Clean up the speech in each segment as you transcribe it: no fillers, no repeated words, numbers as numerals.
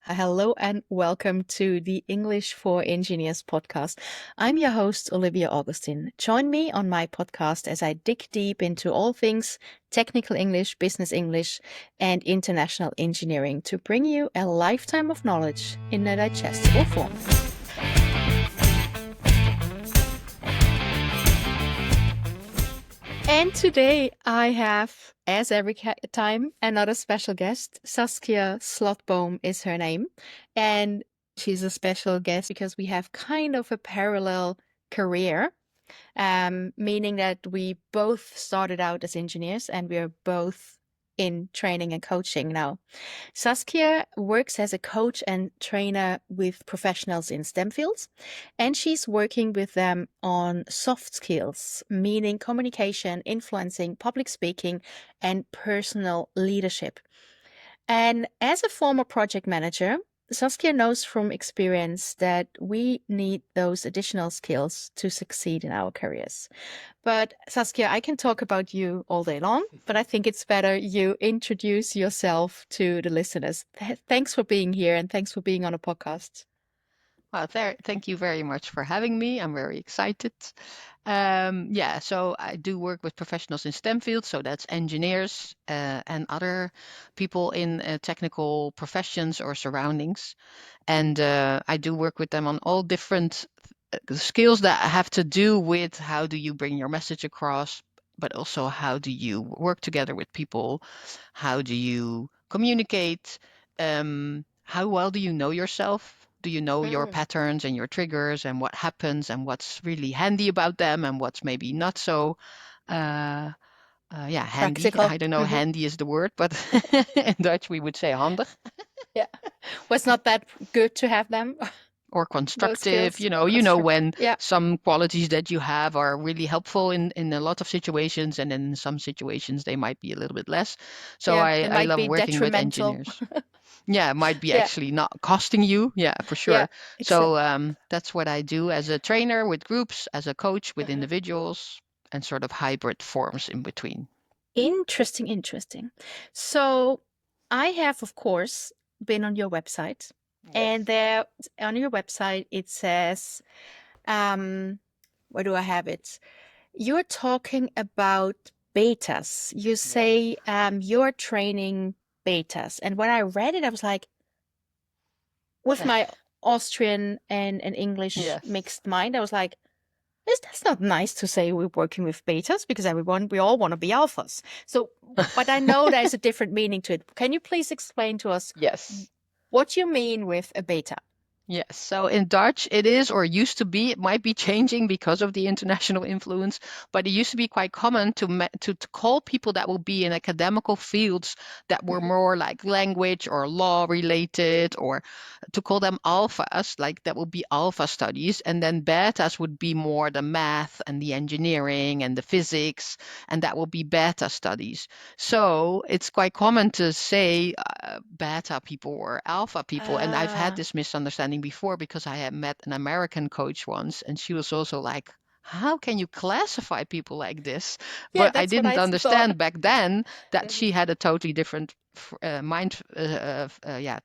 Hello and welcome to the English for Engineers podcast. I'm your host, Olivia Augustin. Join me on my podcast as I dig deep into all things technical English, business English, and international engineering to bring you a lifetime of knowledge in a digestible format. And today I have, as every time, another special guest. Saskia Slotboom is her name. And she's a special guest because we have kind of a parallel career, meaning that we both started out as engineers and we are both in training and coaching now. Saskia works as a coach and trainer with professionals in STEM fields, and she's working with them on soft skills, meaning communication, influencing, public speaking, and personal leadership. And as a former project manager, Saskia knows from experience that we need those additional skills to succeed in our careers. But Saskia, I can talk about you all day long, but I think it's better you introduce yourself to the listeners. Thanks for being here and thanks for being on a podcast. Well, thank you very much for having me. I'm very excited. So I do work with professionals in STEM fields, so that's engineers and other people in technical professions or surroundings. And I do work with them on all different skills that have to do with how do you bring your message across, but also how do you work together with people? How do you communicate? How well do you know yourself? Do you know your Mm, patterns and your triggers and what happens and what's really handy about them and what's maybe not so uh, handy. practical. I don't know, handy is the word, but in Dutch we would say handig Yeah. Was not that good to have them, or those constructive. skills? You know Constructive. when Yeah. some qualities that you have are really helpful in a lot of situations, and in some situations they might be a little bit less. So Yeah. I It I might love be working with detrimental. engineers. Yeah, it might be Yeah. actually not costing you. Yeah, for Yeah. sure. So Exactly. that's what I do as a trainer with groups, as a coach with Mhm. individuals, and sort of hybrid forms in between. Interesting, interesting. So I have, of course, been on your website, Yes. and there on your website it says, um, where do I have it? You're talking about betas. You Yes. say you're training betas. And when I read it, I was like, with my Austrian and English Yes. mixed mind, I was like, that's not nice to say we're working with betas because we all want to be alphas. So, but I know there's a different meaning to it. Can you please explain to us Yes. what you mean with a beta? Yes, so in Dutch it is, or used to be, it might be changing because of the international influence, but it used to be quite common to call people that will be in academical fields that were Mhm. more like language or law related, or to call them alphas, like that would be alpha studies, and then betas would be more the math and the engineering and the physics, and that will be beta studies. So it's quite common to say beta people or alpha people. And I've had Ah, this misunderstanding before because I had met an American coach once, and she was also like, how can you classify people like this? yeah, But I that's what didn't I thought. understand back then that Mhm. she had a totally different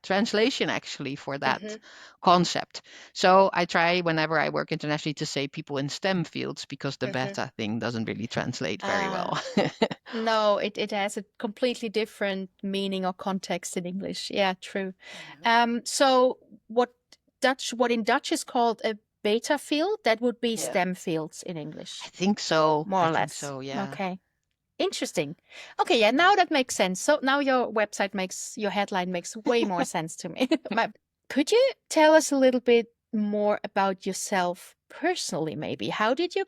translation actually for that Mhm. concept. So I try whenever I work internationally to say people in STEM fields because the Mhm. beta thing doesn't really translate very well. Ah, no, it has a completely different meaning or context in English. Yeah, true. So what what in Dutch is called a beta field, that would be Yes. STEM fields in I English, think so. more I or think less. so, yeah. Okay. Interesting. Okay, yeah, now that makes sense. So now your headline makes way more sense to me. Could you tell us a little bit more about yourself personally, maybe? How did you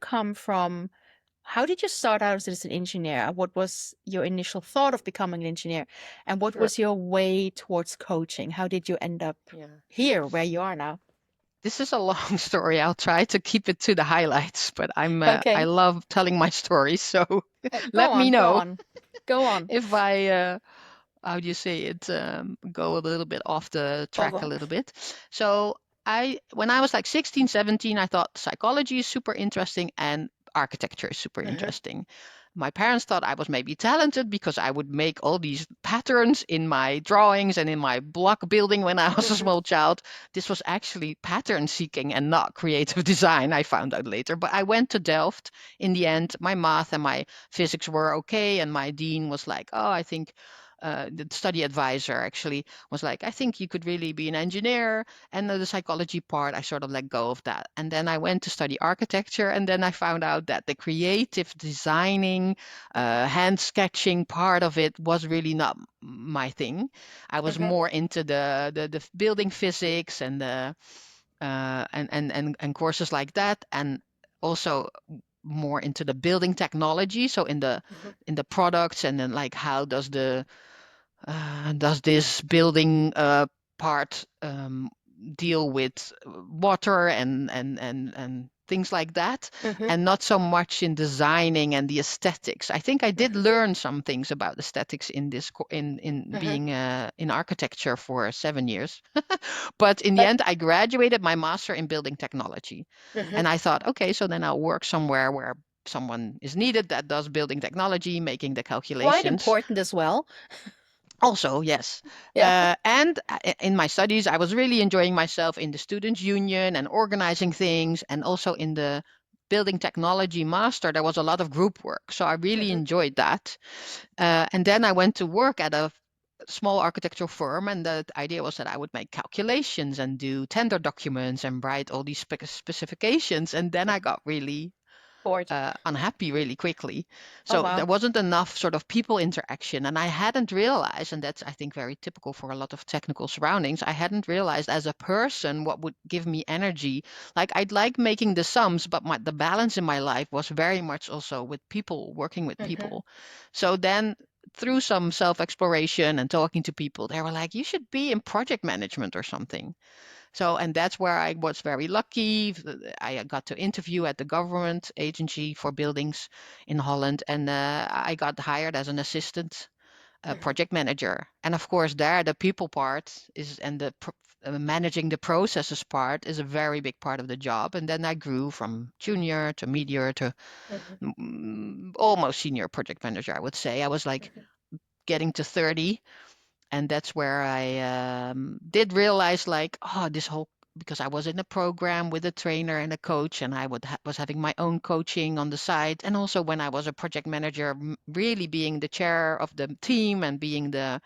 start out as an engineer? What was your initial thought of becoming an engineer? And what Sure. was your way towards coaching? How did you end up Yeah. here where you are now? This is a long story. I'll try to keep it to the highlights, but I Okay. love telling my stories, so Go let me on, go know on, go on. if I how do you say it, go a little bit off the Oh, track a go little bit. So when I was like 16, 17, I thought psychology is super interesting and architecture is super on. interesting. My parents thought I was maybe talented because I would make all these patterns in my drawings and in my block building when I was a Mhm. small child. This was actually pattern seeking and not creative design, I found out later. But I went to Delft in the end. My math and my physics were okay. And my dean was like, oh, I think the study advisor actually was like, I think you could really be an engineer. And the psychology part, I sort of let go of that. And then I went to study architecture. And then I found out that the creative designing, hand sketching part of it was really not my thing. I was Mhm. more into the building physics and the and courses like that, and also more into the building technology. So Mhm. in the products, and then like how does this building part deal with water and things like that, Mhm. and not so much in designing and the aesthetics. I think I did Mhm. learn some things about aesthetics in in Mhm. being in architecture for 7 years, but in the But end, I graduated my master in building technology, mhm. and I thought, okay, so then I'll work somewhere where someone is needed that does building technology, making the Quite calculations. important as well. Also, yes. Yeah. And in my studies, I was really enjoying myself in the students' union and organizing things, and also in the building technology master, there was a lot of group work. So I really Mhm. enjoyed that. And then I went to work at a small architectural firm, and the idea was that I would make calculations and do tender documents and write all these specifications. And then I got really Board. unhappy really quickly. Oh So there wow. wasn't enough sort of people interaction. And I hadn't realized, and that's, I think, very typical for a lot of technical surroundings, I hadn't realized as a person what would give me energy. Like I'd like making the sums, but the balance in my life was very much also with people, working with Mhm. people. So then through some self exploration and talking to people, they were like, you should be in project management or something. So, and that's where I was very lucky. I got to interview at the government agency for buildings in Holland, and I got hired as an assistant Mhm. project manager. And of course, there the people part is, and the managing the processes part is a very big part of the job. And then I grew from junior to media to Mhm. almost senior project manager, I would say. I was like Mhm. getting to 30, and that's where I did realize like, oh, this whole, because I was in a program with a trainer and a coach, and I was having my own coaching on the side, and also when I was a project manager, really being the chair of the team and being the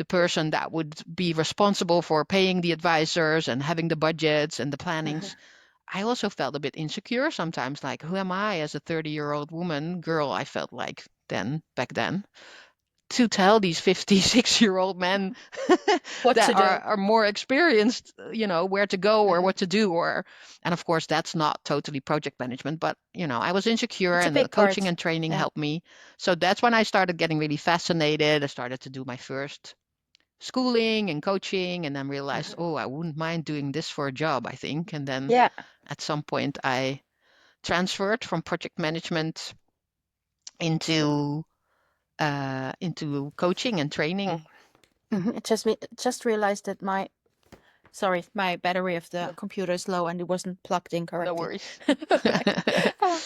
person that would be responsible for paying the advisors and having the budgets and the plannings. Mhm. I also felt a bit insecure sometimes, like, who am I as a 30-year-old woman girl? I felt like back then, to tell these 56-year-old men What to that do? are more experienced, where to go or Mhm. what to do, or, and of course that's not totally project management, but I was insecure, It's a and the big coaching part. and training Yeah. helped me. So that's when I started getting really fascinated. I started to do my first schooling and coaching, and then realized, Mhm. oh, I wouldn't mind doing this for a job, I think. And then Yeah. at some point I transferred from project management into coaching and training. Mhm. It just realized that my battery of the Yeah. computer is low and it wasn't plugged in No correctly. worries. Uh,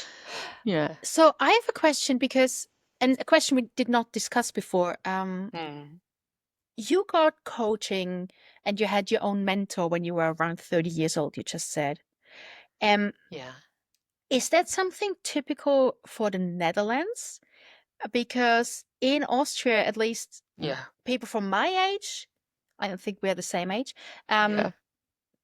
Yeah. so I have a question and a question we did not discuss before. Mm. You got coaching and you had your own mentor when you were around 30 years old, you just said. Um, Yeah. is that something typical for the Netherlands? Because in Austria, at least Yeah. people from my age, I don't think we're the same age, um, Yeah.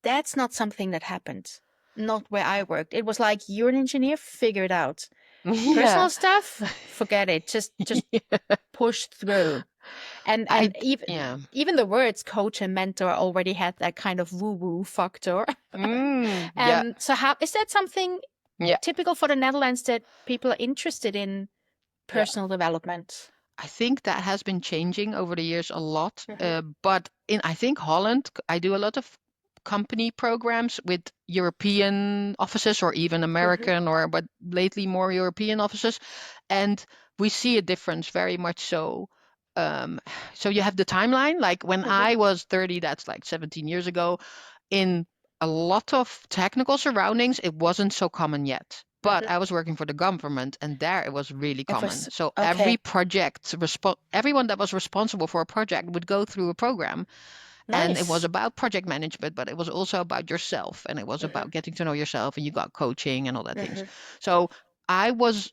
that's not something that happened. Not where I worked. It was like, you're an engineer, figure it out. Yeah. Personal stuff, forget it. Just Yeah. push through. And I yeah. even the words coach and mentor already had that kind of woo-woo factor. Yeah. So how is that something Yeah. typical for the Netherlands, that people are interested in Yeah. personal development? I think that has been changing over the years a lot. Hmm. But in, I think, Holland, I do a lot of company programs with European offices or even Hmm. American, but lately more European offices. And we see a difference very much so. Um, so you have the timeline, like when Hmm. I was 30, that's like 17 years ago, in a lot of technical surroundings, it wasn't so common yet. But I was working for the government, and there it was really It common. was So every okay. project, everyone that was responsible for a project would go through a program, and it was Nice. about project management, but it was also about yourself, and it was Hmm. about getting to know yourself, and you got coaching and all that things. Hmm. So I was,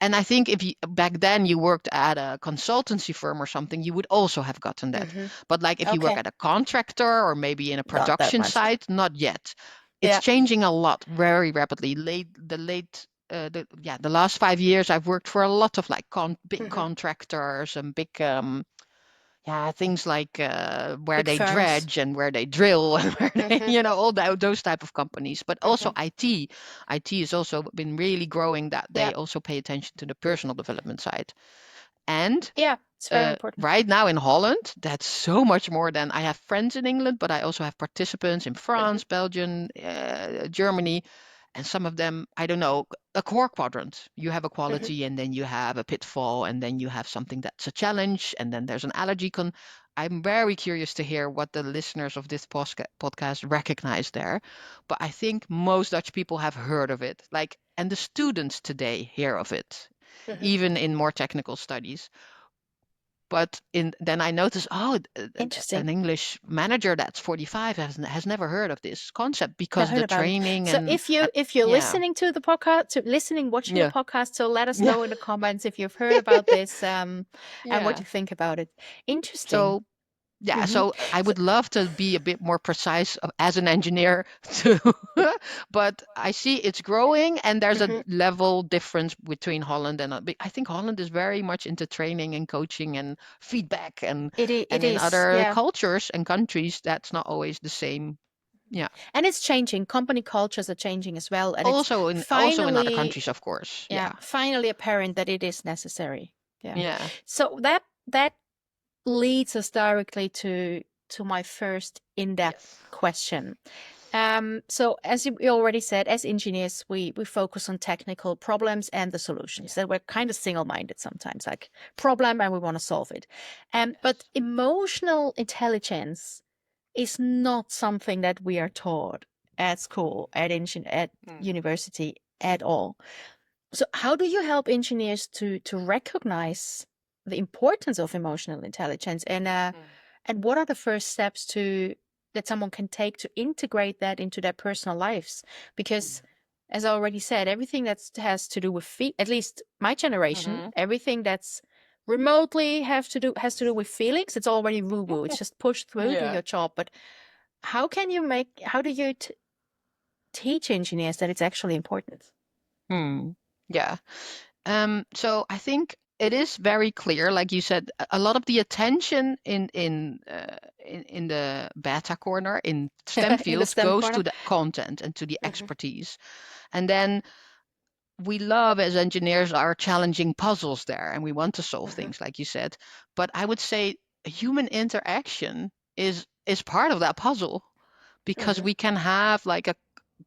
and I think if you back then you worked at a consultancy firm or something, you would also have gotten that. Hmm. But like if you work Okay. at a contractor or maybe in a Not that production much. site, not yet. It's Yeah. changing a lot very rapidly. The last 5 years I've worked for a lot of like big Hmm. contractors and big yeah, things like where Big they firms. dredge and where they drill and where they, Hmm. all those type of companies. But Hmm. also IT. IT has also been really growing that Yeah. they also pay attention to the personal development side. And Yeah. It's very important. right now in Holland, that's so much more than I have friends in England, but I also have participants in Hmm. France, Belgium, Germany, and some of them, I don't know, a core quadrant. You have a Hmm. quality, and then you have a pitfall, and then you have something that's a challenge, and then there's an allergy con. I'm very curious to hear what the listeners of this podcast recognize there. But I think most Dutch people have heard of it. Like, and the students today hear of it, Hmm. even in more technical studies. But then I noticed, oh, Interesting. an English manager that's 45 has never heard of this concept Now because heard the about it. training So and if you're yeah, listening to the podcast, to listening, watching the yeah, podcast, so let us yeah, know in the comments if you've heard about this, and what yeah. you think about it. Interesting. So yeah, Hmm. so I So, would love to be a bit more precise as an engineer too, but I see it's growing and there's a mhm. level difference between Holland and I think Holland is very much into training and coaching and feedback It and in is, other yeah. cultures and countries that's not always the same. Yeah. And it's changing. Company cultures are changing as well, and it's Also in other finally, countries, of course. yeah, Yeah. finally apparent that it is necessary. Yeah. Yeah. So that leads us directly to my first in-depth Yes. question. So as we already said, as engineers, we focus on technical problems and the solutions. Yeah. That we're kind of single-minded sometimes, like problem and we want to solve it. But Yes. emotional intelligence is not something that we are taught at school, at Mm. university at all. So how do you help engineers to recognize the importance of emotional intelligence Mm. and what are the first steps to that someone can take to integrate that into their personal lives? Because as I already said, everything that has to do with at least my generation, Mm-hmm. everything that's remotely has to do with feelings, it's already woo woo. It's just push through, do Yeah. your job. But how do you teach engineers that it's actually important? Hmm. Yeah. So I think it is very clear, like you said, a lot of the attention in the beta corner in STEM In the fields STEM goes corner? to the content and to the Hmm. expertise. And then we love as engineers our challenging puzzles there, and we want to solve Hmm. things, like you said. But I would say human interaction is part of that puzzle because Hmm. we can have like a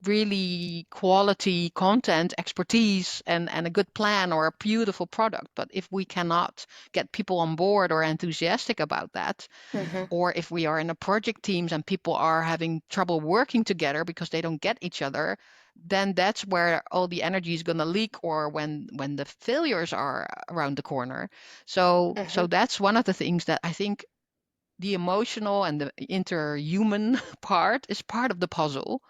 really quality content expertise and a good plan or a beautiful product, but if we cannot get people on board or enthusiastic about that, Hmm. or if we are in a project teams and people are having trouble working together because they don't get each other, then that's where all the energy is going to leak, or when the failures are around the corner. So Hmm. that's one of the things that I think the emotional and the interhuman part is part of the puzzle.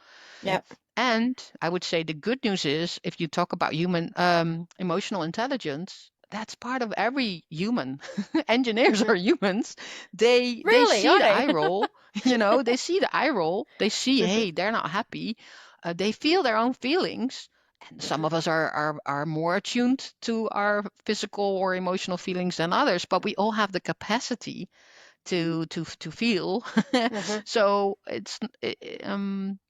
Yeah. And I would say the good news is if you talk about human emotional intelligence, that's part of every human. Engineers Hmm. are humans. They Really, see are the they? eye roll, they see the eye roll. They see, Hmm. hey, they're not happy. They feel their own feelings. And some Hmm. of us are more attuned to our physical or emotional feelings than others, but we all have the capacity to feel. Hmm. So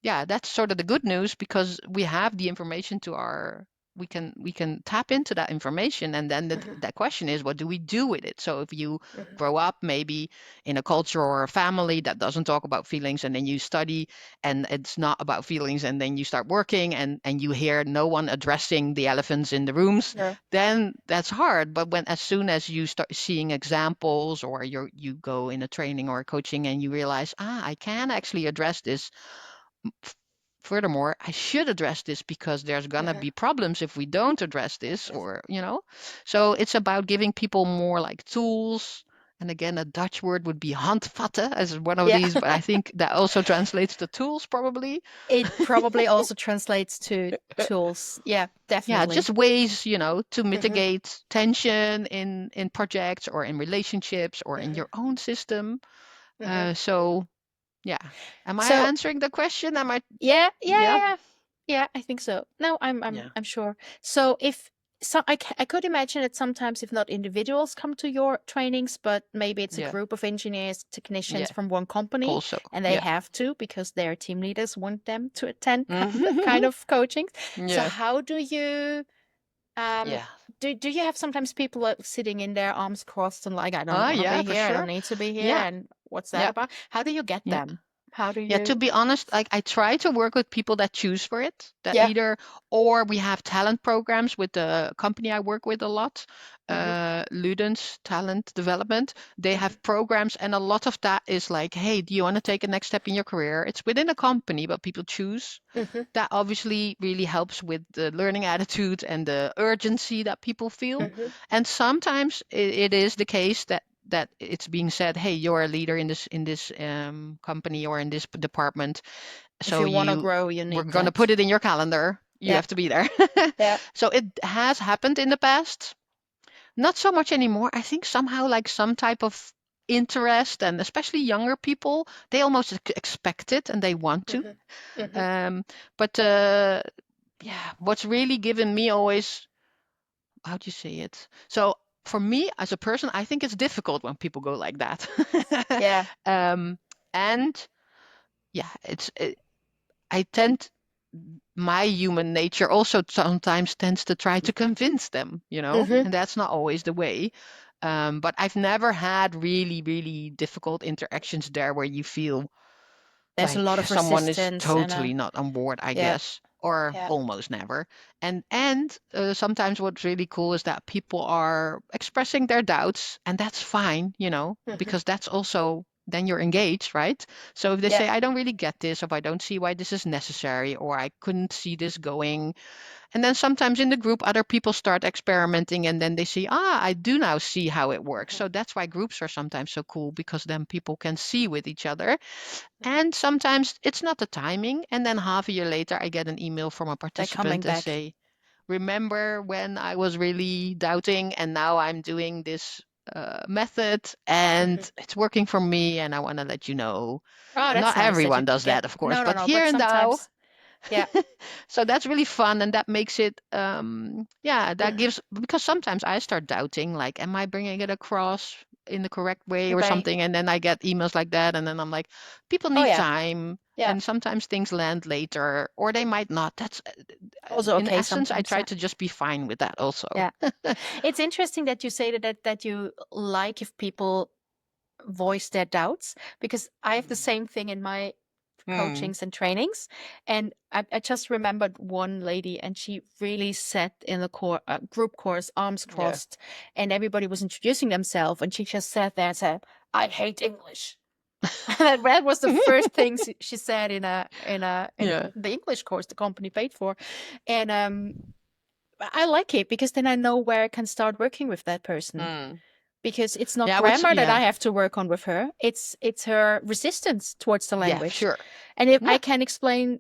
yeah, that's sort of the good news because we have the information to our we can tap into that information, and then Hmm. that question is, what do we do with it? So if you Hmm. grow up maybe in a culture or a family that doesn't talk about feelings, and then you study and it's not about feelings, and then you start working and you hear no one addressing the elephants in the rooms, Sure. then that's hard. But as soon as you start seeing examples, or you go in a training or a coaching and you realize, I can actually address this furthermore, I should address this because there's gonna Mhm. be problems if we don't address this, or, you know. So it's about giving people more like tools. And again, a Dutch word would be handvatten as one of Yeah. these, but I think that also translates to tools probably. It probably also translates to tools. Yeah, Yeah, definitely. just ways, you know, to Hmm. mitigate tension in projects or in relationships or in Hmm. your own system. Hmm. So yeah. Am I So answering the question? Am I? yeah, Yeah. yeah, I think so. No, Yeah. I'm sure. So if I could imagine that sometimes if not individuals come to your trainings, but maybe it's a Yeah. group of engineers, technicians Yeah. from one company, Also. and they Yeah. have to because their team leaders want them to attend that kind Mhm. of coaching. So Yeah. how do you um Yeah. do you have sometimes people sitting in their arms crossed and like, I don't Ah, want to yeah, be for here, I don't sure. need to be here, Yeah. and what's that Yeah. about? How do you get Yeah. them? How do Yeah, to you? be honest, like I try to work with people that choose for it, that Yeah. either, or we have talent programs with the company I work with a lot, Hmm. Ludens Talent Development. They Hmm. have programs, and a lot of that is like, hey, do you want to take a next step in your career? It's within a company, but people choose. Hmm. That obviously really helps with the learning attitude and the urgency that people feel. Hmm. And sometimes it is the case that it's being said, hey, you're a leader in this company or in this department, If so you want to you grow, you we're need going to that. put it in your calendar. You Yeah. have to be there. Yeah. So it has happened in the past, not so much anymore. I think somehow like some type of interest, and especially younger people, they almost expect it and they want to. Hmm. Hmm. um, but yeah, what's really given me always, how do you say it? So for me as a person, I think it's difficult when people go like that. Yeah. um, and yeah, I tend, my human nature also sometimes tends to try to convince them, you know, Hmm. and that's not always the way. But I've never had really, really difficult interactions there where you feel There's a like lot of someone is resistance and totally not on board, I yeah. guess, or Yeah. almost never. And sometimes what's really cool is that people are expressing their doubts, and that's fine, you know, Hmm. because that's also, then you're engaged, right? So if they Yeah. say, I don't really get this, or I don't see why this is necessary, or I couldn't see this going, and then sometimes in the group, other people start experimenting, and then they see, I do now see how it works. Hmm. So that's why groups are sometimes so cool, because then people can see with each other. Hmm. And sometimes it's not the timing. And then half a year later, I get an email from a They're coming participant and back. say, remember when I was really doubting and now I'm doing this method and Hmm. it's working for me and I want to let you know. Oh, that's Not nice that you everyone does get. that, of course, No, no, but no. here But and now. sometimes, yeah. So that's really fun, and that makes it yeah, that Hmm. gives, because sometimes I start doubting, like, am I bringing it across in the correct way or Okay. something, and then I get emails like that, and then I'm like, people Oh need yeah. time, Yeah. and sometimes things land later or they might not. That's Also in okay essence, I sometimes. try Yeah. to just be fine with that also. Yeah. It's interesting that you say that you like if people voice their doubts because I have the same thing in my Mm. coachings and trainings. And I just remembered one lady, and she really sat in the group course, arms Yeah. crossed, and everybody was introducing themselves, and she just sat there and said, "I hate English." And that was the first thing she said in Yeah. the English course the company paid for, and I like it because then I know where I can start working with that person Mm. because it's not Yeah, I would grammar that I yeah. have to work on with her. It's her resistance towards the Yeah, language. sure. And if I Yeah. can explain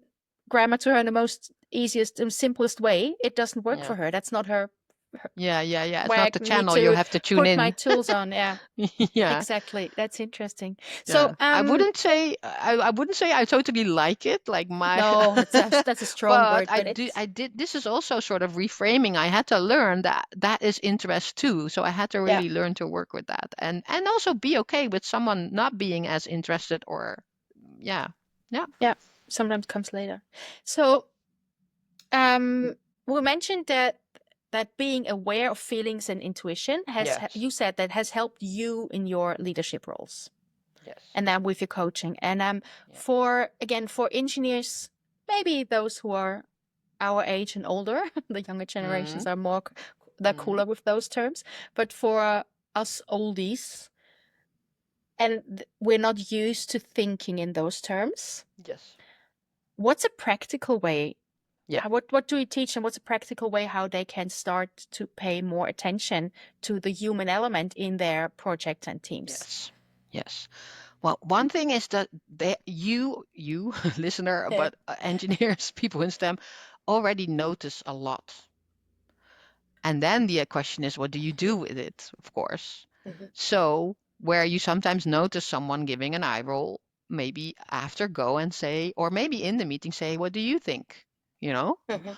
grammar to her in the most easiest and simplest way, it doesn't work Yeah. for her. That's not Yeah, yeah, yeah. It's where I not the need channel you to have to tune put my in. tools on. Yeah, Yeah. exactly. That's interesting. So, Yeah, I wouldn't say I totally like it, like my, no, that's a strong but word, but it's I did. This is also sort of reframing. I had to learn that that is interest too. So I had to yeah, really learn to work with that, and also be okay with someone not being as interested, or yeah, yeah, yeah. Sometimes comes later. So, Um, we mentioned that being aware of feelings and intuition yes, you said that has helped you in your leadership roles yes, and then with your coaching. And yeah, for engineers, maybe those who are our age and older, the younger mm, generations are they're mm, cooler with those terms. But for us oldies, and we're not used to thinking in those terms. yes. what's a practical way? Yeah. What do you teach them? What's a practical way how they can start to pay more attention to the human element in their projects and teams? Yes. Yes. Well, one thing is that you listener, Yeah. but engineers, people in STEM already notice a lot. And then the question is, what do you do with it, of course? Mhm, So, where you sometimes notice someone giving an eye roll, maybe after go and say, or maybe in the meeting say, what do you think? You know? mhm,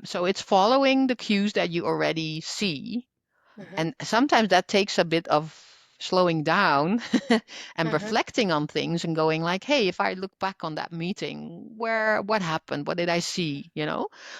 So it's following the cues that you already see. mhm, And sometimes that takes a bit of slowing down and mhm, reflecting on things and going like, hey, if I look back on that meeting, what happened? What did I see?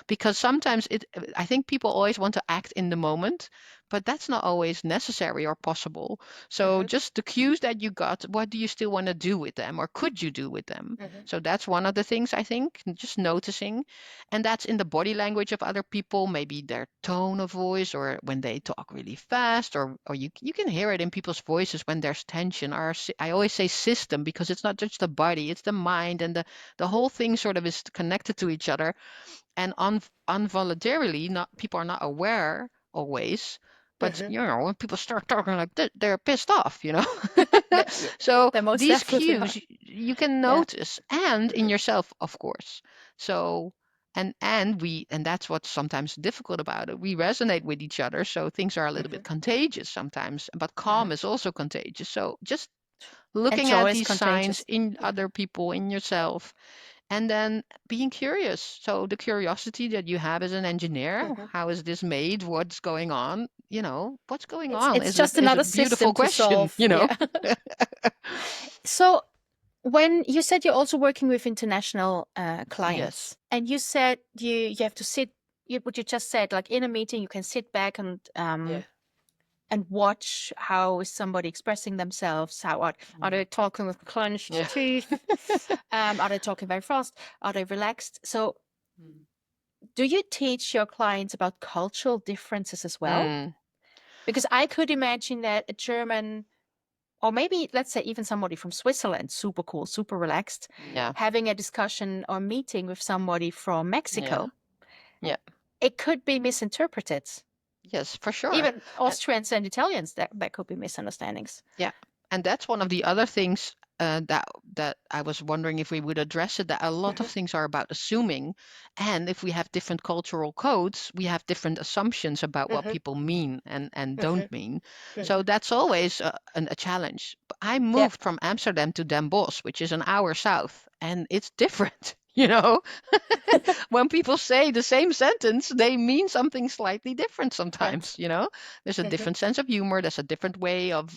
Because sometimes I think people always want to act in the moment, but that's not always necessary or possible. So mhm, just the cues that you got, what do you still want to do with them or could you do with them? mhm, So that's one of the things I think, just noticing. And that's in the body language of other people, maybe their tone of voice or when they talk really fast, or you can hear it in people's voices when there's tension. I always say system because it's not just the body, it's the mind, and the whole thing sort of is connected to each other. And involuntarily, not people are not aware always. But mhm. when people start talking like that, they're pissed off. Yeah, So they most these definitely are. cues you can Yeah. notice, and in Mhm, yourself, of course. So and that's what's sometimes difficult about it. We resonate with each other, so things are a little bit mhm, contagious sometimes. But mhm. calm is also contagious. So just And looking joy at is these signs contagious. in Mhm, other people, in yourself, and then being curious. So the curiosity that you have as an engineer, mhm. how is this made? What's going on? What's going It's on it's is a just is a another beautiful system to question. solve. Yeah. So when you said you're also working with international Yes. clients, and you said you have to sit, what you just said, like in a meeting, you can sit back Yeah. and watch how is somebody expressing themselves. How are Mm. they talking with clenched Yeah. teeth? Are they talking very fast? Are they relaxed? So, Mm. do you teach your clients about cultural differences as well? Mm. Because I could imagine that a German, or maybe let's say even somebody from Switzerland, super cool, super relaxed, Yeah. having a discussion or meeting with somebody from Yeah. Mexico, Yeah. it could be misinterpreted. Yes, for sure. Even Austrians and Italians, that could be misunderstandings. Yeah, and that's one of the other things that I was wondering if we would address it. That a lot of Hmm. things are about assuming, and if we have different cultural codes, we have different assumptions about what Hmm. people mean and Hmm. don't mean. So Hmm. that's always a challenge. But I Yeah. moved from Amsterdam to Den Bosch, which is an hour south, and it's different. You know, when people say the same sentence, they mean something slightly different Right. sometimes. There's a Hmm. different sense of humor, there's a different way of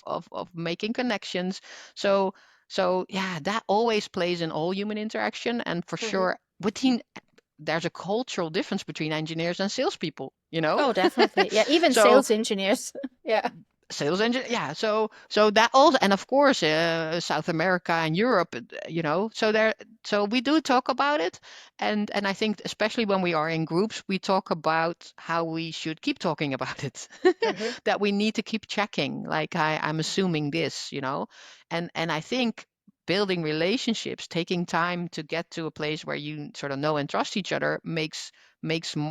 making connections. So yeah, that always plays in all human interaction, and for Hmm. sure between there's a cultural difference between engineers and salespeople. Oh, definitely. Yeah, even So sales engineers. Yeah. sales engine, yeah, so that also, and of course South America and Europe, so we do talk about it, and I think especially when we are in groups, we talk about how we should keep talking about it. Hmm. That we need to keep checking, like I'm assuming this. And I think building relationships, taking time to get to a place where you sort of know and trust each other,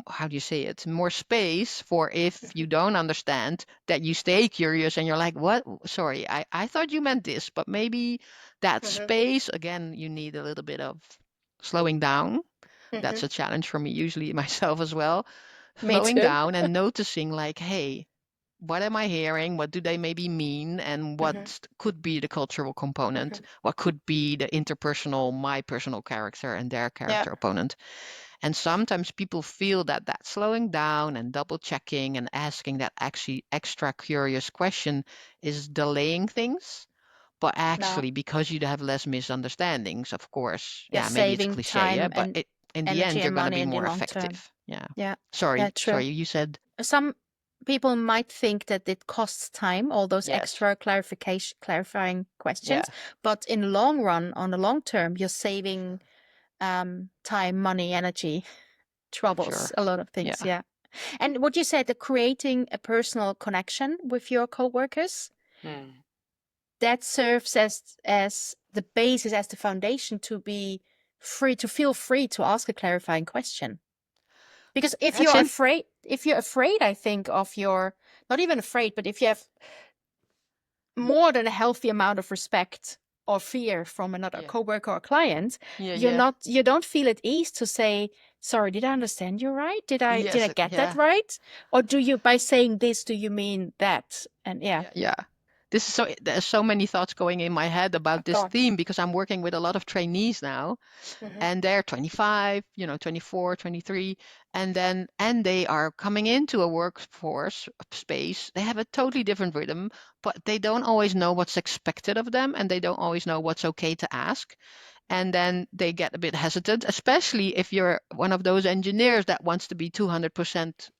how do you say it, more space for, if you don't understand, that you stay curious and you're like, what, sorry, I thought you meant this, but maybe that Hmm. space, again, you need a little bit of slowing down. That's Hmm. a challenge for me usually myself as well. Me Slowing too. down and noticing, like, hey, what am I hearing? What do they maybe mean? And what Hmm. could be the cultural component? Hmm. What could be the interpersonal, my personal character and their Yeah. character opponent? And sometimes people feel that slowing down and double checking and asking that actually extra curious question is delaying things. But No, actually, because you have less misunderstandings, of course, you're yeah, maybe it's saving cliche, yeah, time but and in the energy end, you're and going to money be in the more long term. effective. Yeah. Yeah. Yeah, Sorry, true. sorry, you said Some people might think that it costs time, all those yes. extra clarifying Yeah, questions, but in long run, on the long term, you're saving time, money, energy, troubles, sure. a lot of things. Yeah. Yeah. And what you said, the creating a personal connection with your coworkers, Hmm. that serves as the basis, as the foundation to be feel free to ask a clarifying question. Because That's in. if you're afraid, I think, of your, not even afraid, but if you have more than a healthy amount of respect or fear from another Yeah. coworker or client, Yeah. Yeah. you don't feel at ease to say, sorry, did I understand you right? Did Yes. I get that Yeah. right? Or do you, by saying this, do you mean that? And yeah, Yeah. Yeah. This is so, there's so many thoughts going in my head about go this on. theme because I'm working with a lot of trainees now, Hmm. and they're 25, 24, 23, and they are coming into a workforce space. They have a totally different rhythm, but they don't always know what's expected of them, and they don't always know what's okay to ask. And then they get a bit hesitant, especially if you're one of those engineers that wants to be 200%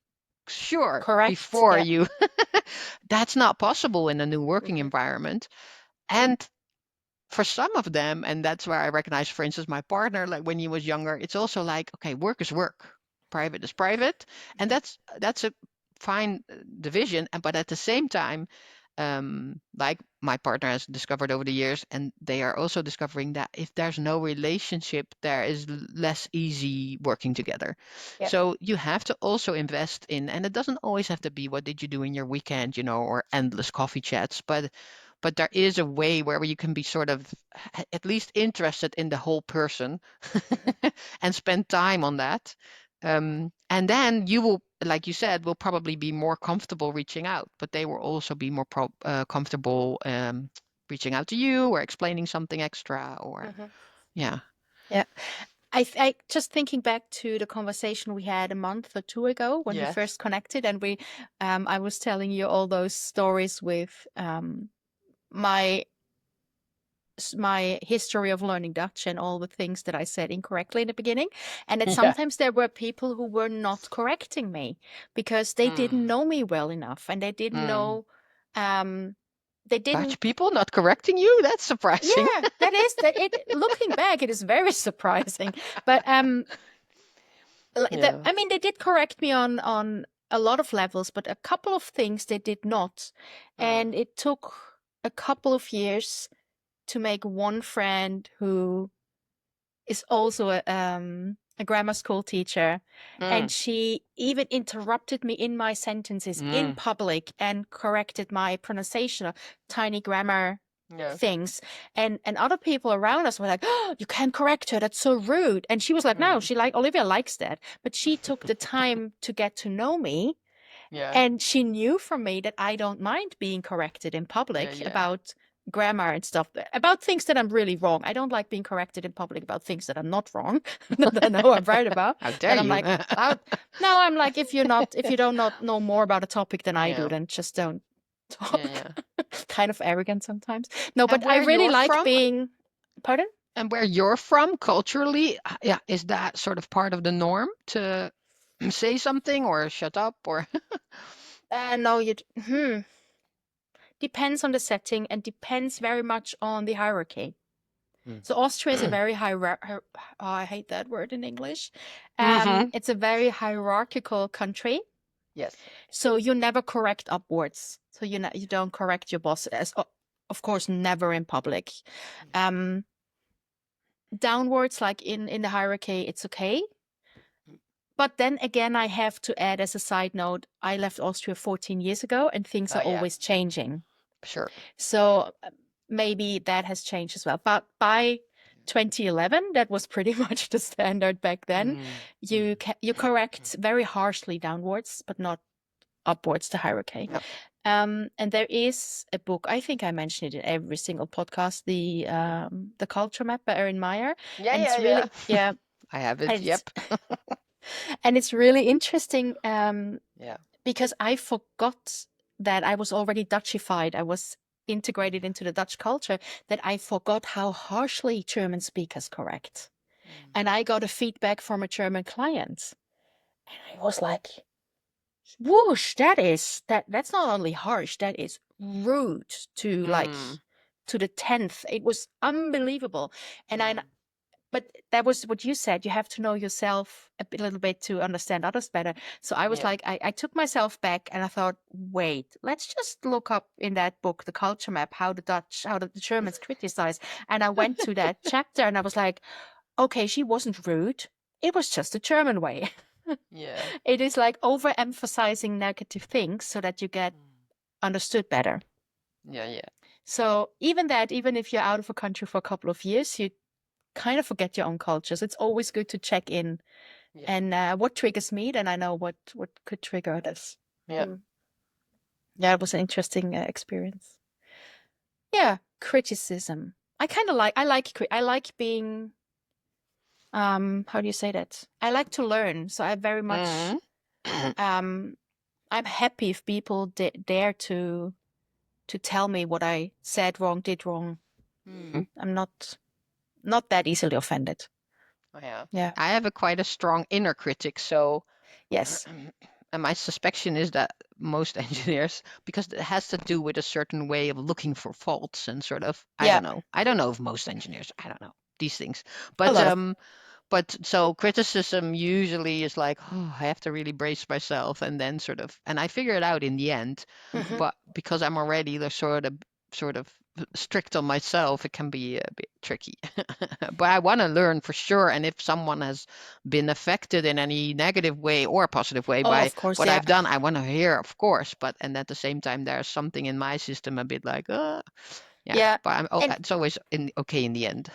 sure Correct. before Yeah. you. That's not possible in a new working Hmm. environment. And for some of them, and that's where I recognize, for instance, my partner, like when he was younger, it's also like, okay, work is work, private is private, and Hmm. that's a fine division. But at the same time, like my partner has discovered over the years, and they are also discovering that if there's no relationship, there is less easy working together. Yeah. So you have to also invest in, and it doesn't always have to be what did you do in your weekend, or endless coffee chats, but there is a way where you can be sort of at least interested in the whole person Hmm. and spend time on that. And then you will, like you said, will probably be more comfortable reaching out, but they will also be more comfortable reaching out to you or explaining something extra or, Hmm. yeah. Yeah. I just thinking back to the conversation we had a month or two ago when we Yes. first connected, and I was telling you all those stories with my my history of learning Dutch and all the things that I said incorrectly in the beginning. And that Yeah. sometimes there were people who were not correcting me because they didn't Mm. know me well enough, and they didn't Mm. know, um, they Dutch didn't. people not correcting you? That's surprising. Yeah, that is that. It looking back, it is very surprising. But Yeah. I mean, they did correct me on a lot of levels, but a couple of things they did not, Mm. and it took a couple of years to make one friend who is also a grammar school teacher. And Mm. she even interrupted me in my sentences in Mm. public and corrected my pronunciation of tiny grammar Yeah. things. And other people around us were like, oh, you can't correct her. That's so rude. And she was like, no, Mm. she like Olivia likes that. But she took the time to get to know me, Yeah. and she knew from me that I don't mind being corrected in Yeah. public Yeah. about grammar and stuff, about things that I'm really wrong. I don't like being corrected in public about things that I'm not wrong, that I know I'm right about. How dare Then I'm you? like, out. No, I'm like, if you don't not know more about a topic than I do, Yeah. then just don't Yeah. talk. Yeah. Kind of arrogant sometimes. No, And but I where really you're like from? being, pardon? And where you're from culturally, yeah, is that sort of part of the norm to say something or shut up or? No, depends on the setting and depends very much on the hierarchy. Mm. So Austria is a very oh, I hate that word in English. Mm-hmm. It's a very hierarchical country. Yes. So you never correct upwards. So you don't correct your boss, as of course never in public. Um, Downwards, like in the hierarchy, it's okay. But then again, I have to add as a side note, I left Austria 14 years ago, and things are Yeah, always changing. sure. So maybe that has changed as well. But by 2011, that was pretty much the standard back then. Mm. Mm. You correct very harshly downwards, but not upwards the hierarchy. Yeah. And there is a book, I think I mentioned it in every single podcast, the Culture Map by Erin Meyer, Yeah, and yeah, it's yeah. really, yeah, I have it. and it's Yep. and it's really interesting, Yeah. because I forgot that I was already Dutchified. I was integrated into the Dutch culture, that I forgot how harshly German speakers correct. Mm. And I got a feedback from a German client. And I was like, whoosh, that's not only harsh, that is rude to like Mm. to the 10th. It was unbelievable. And I Mm. but that was what you said. You have to know yourself little bit to understand others better. So I was Yeah. like, I took myself back and I thought, wait, let's just look up in that book, The Culture Map, how the Germans criticize. And I went to that chapter and I was like, okay, she wasn't rude. It was just a German way. Yeah. It is like overemphasizing negative things so that you get understood better. Yeah, yeah. So even that, even if you're out of a country for a couple of years, you kind of forget your own cultures. It's always good to check in. Yeah. And what triggers me, then I know what could trigger others. Yeah. Yeah, it was an interesting experience. Yeah, criticism. I like being how do you say that? I like to learn. So I very much Mhm. um I'm happy if people dare to tell me what I said wrong, did wrong. Mhm. I'm not that easily offended. Oh, yeah. Yeah. I have a quite a strong inner critic, so Yes. and my suspicion is that most engineers, because it has to do with a certain way of looking for faults and sort of, I Yeah. don't know. I don't know if most engineers, I don't know these things. A But lot of. so criticism usually is like, oh, I have to really brace myself and then sort of, and I figure it out in the end. Mhm. But because I'm already the sort of strict on myself, it can be a bit tricky. But I want to learn for sure. And if someone has been affected in any negative way or positive way Oh, by of course, what yeah. I've done, I want to hear, of course. But and at the same time, there's something in my system a bit like, yeah. Yeah. But And it's always okay in the end.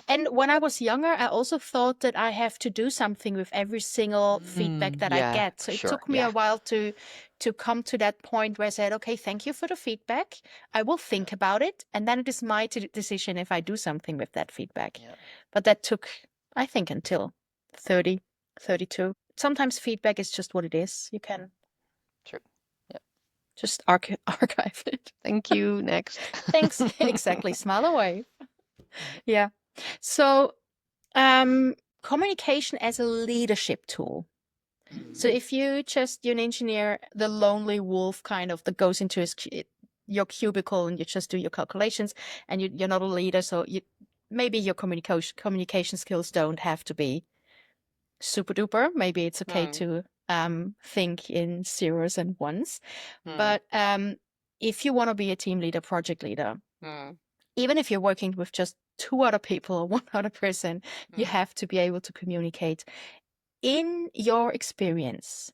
And when I was younger, I also thought that I have to do something with every single feedback that I Yeah, get. So it sure. took me a Yeah. while to come to that point where I said, okay, thank you for the feedback. I will Yeah. think about it, and then it is my decision if I do something with that feedback. Yeah. But that took, I think, until 30, 32. Sometimes feedback is just what it is. You can True. Yeah. just archive it. Thank you. Next. Thanks. Exactly. Smile away. Yeah. So communication as a leadership tool. So Mm. if you're an engineer, the lonely wolf kind of that goes into your cubicle and you just do your calculations and you're not a leader, so maybe your communication skills don't have to be super duper. Maybe it's okay Mm. to think in zeros and ones. Mm. But if you want to be a team leader, project leader, Mm. even if you're working with just two other people or one other person, you Mm. have to be able to communicate. In your experience,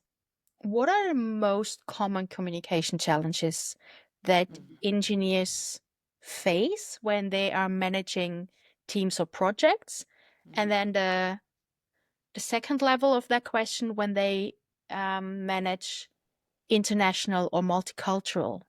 what are the most common communication challenges that Mm. engineers face when they are managing teams or projects? And Mm. then the second level of that question, when they manage international or multicultural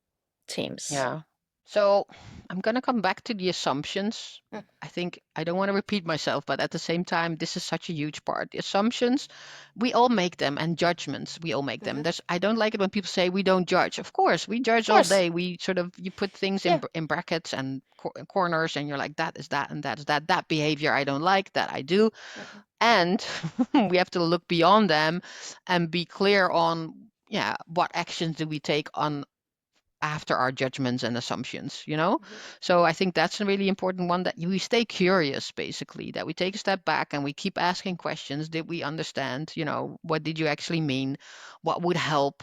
teams. Yeah. So I'm going to come back to the assumptions. Mm. I think I don't want to repeat myself, but at the same time, this is such a huge part. The assumptions, we all make them, and judgments, we all make them. Mhm. I don't like it when people say we don't judge. Of course, we Of judge all course. day. We sort of, you put things in, Yeah. in brackets and corners, and you're like, that is that, and that is that. That behavior I don't like, that I do. Mhm. And we have to look beyond them and be clear on, yeah, what actions do we take on after our judgments and assumptions, you know? Mhm. So I think that's a really important one, that we stay curious, basically, that we take a step back and we keep asking questions. Did we understand, what did you actually mean? What would help?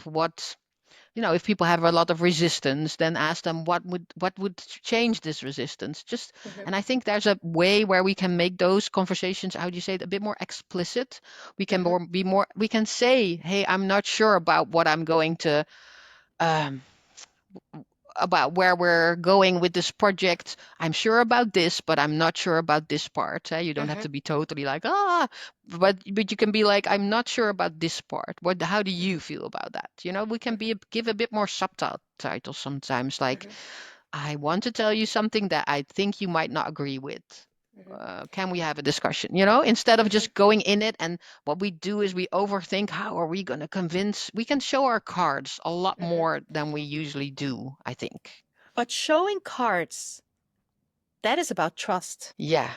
If people have a lot of resistance, then ask them what would change this resistance. Just, Mhm. and I think there's a way where we can make those conversations, how do you say it, a bit more explicit. We can Mhm. we can say, hey, I'm not sure about what I'm going to um about where we're going with this project. I'm sure about this, but I'm not sure about this part. You don't have Mhm. to be totally like, but you can be like, I'm not sure about this part. How do you feel about that? We can Mhm. give a bit more subtitle sometimes, like, Mhm. I want to tell you something that I think you might not agree with. Mhm. Can we have a discussion? Instead of Mhm. just going in it. And what we do is we overthink, how are we going to convince? We can show our cards a lot Mhm. more than we usually do, I think. But showing cards, that is about trust. Yeah.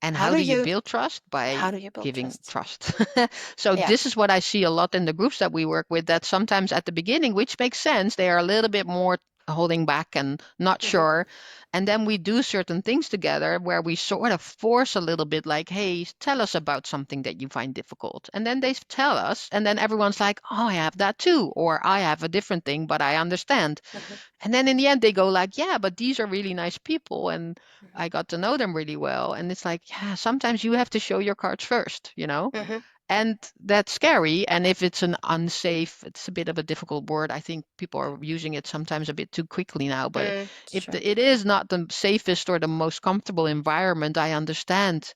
And How how do do you you build trust? how By do you build giving trust? trust. So Yeah. this is what I see a lot in the groups that we work with, that sometimes at the beginning, which makes sense, they are a little bit more. holding back and not Mhm. sure. And then we do certain things together where we sort of force a little bit like, hey, tell us about something that you find difficult. And then they tell us, and then everyone's like, oh, I have that too, or I have a different thing, but I understand. Mhm. And then in the end, they go like, yeah, but these are really nice people, and Mhm. I got to know them really well. And it's like, yeah, sometimes you have to show your cards first, you know? Mhm. And that's scary. And if it's an unsafe, it's a bit of a difficult word. I think people are using it sometimes a bit too quickly now. But It's if true. it is not the safest or the most comfortable environment, I understand.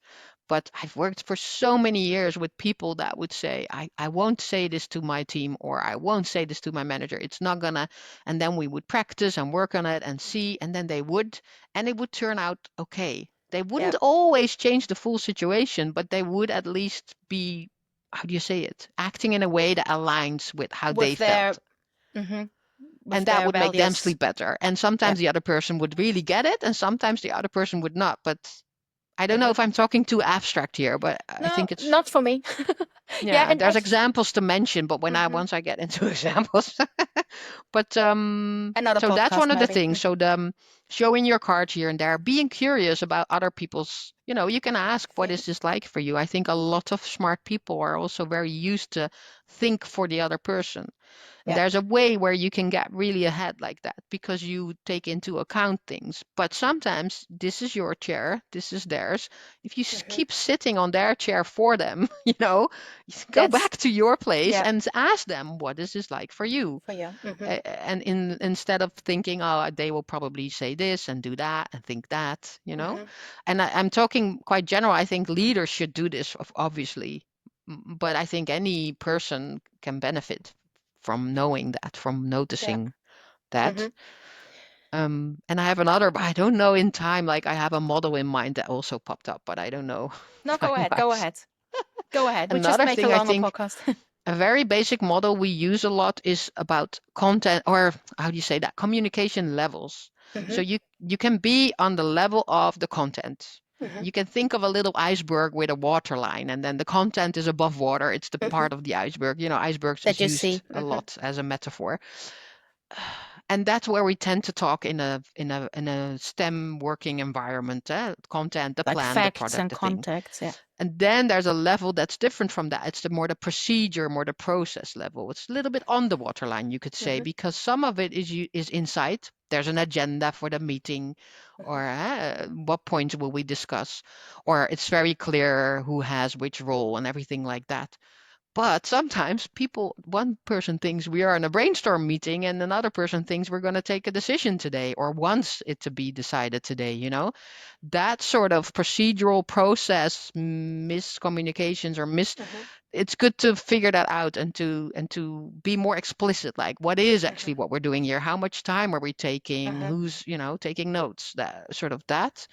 But I've worked for so many years with people that would say, I won't say this to my team, or I won't say this to my manager. It's not gonna. And then we would practice and work on it and see, and then they would, and it would turn out okay. They Yeah. wouldn't always change the full situation, but they would at least be, how do you say it, acting in a way that aligns with how they With their felt. mhm. With And that their would make them values. sleep better. And Yeah. sometimes the other person would really get it, and sometimes the other person would not. But I don't know Mhm. if I'm talking too abstract here, but I No, think it's, not for me. Yeah, yeah, and there's actually, examples to mention, but when I mhm. once I get into examples. But Another so that's podcast one of the maybe. things. So the showing your cards here and there, being curious about other people's, you can ask, what is this like for you? I think a lot of smart people are also very used to think for the other person. And Yeah. there's a way where you can get really ahead like that because you take into account things. But sometimes this is your chair, this is theirs. If you Mhm. keep sitting on their chair for them, go That's back to your place yeah and ask them, what is this like for you? for you. Mhm. And instead of thinking, oh, they will probably say this and do that and think that, Mhm. and I'm talking quite general. I think leaders should do this, obviously. But I think any person can benefit from knowing that, from Yeah. noticing that. Mhm. And I have another, but I don't know in time, like I have a model in mind that also popped up, but I don't know No, go ahead. Go time-wise. ahead. Go ahead. We just Another make a thing I longer think, podcast. a very basic model we use a lot is about content, or how do you say that? Communication levels. So Mhm. you can be on the level of the content. Mhm. You can think of a little iceberg with a water line, and then the content is above water. It's the Mhm. part of the iceberg. Icebergs That is you used see. a Mhm. lot as a metaphor. And that's where we tend to talk in a STEM working environment. Content, the Like plan, the facts product, and the thing. context. Yeah. And then there's a level that's different from that. It's the more the procedure, more the process level. It's a little bit on the waterline, you could say, Mhm. because some of it is insight. There's an agenda for the meeting, Mhm. or what points will we discuss, or it's very clear who has which role and everything like that. But sometimes one person thinks we are in a brainstorm meeting and another person thinks we're going to take a decision today or wants it to be decided today. That sort of procedural process miscommunications or Mhm. it's good to figure that out and to be more explicit, like what is actually Mhm. what we're doing here, how much time are we taking, Mhm. who's taking notes, that sort of that.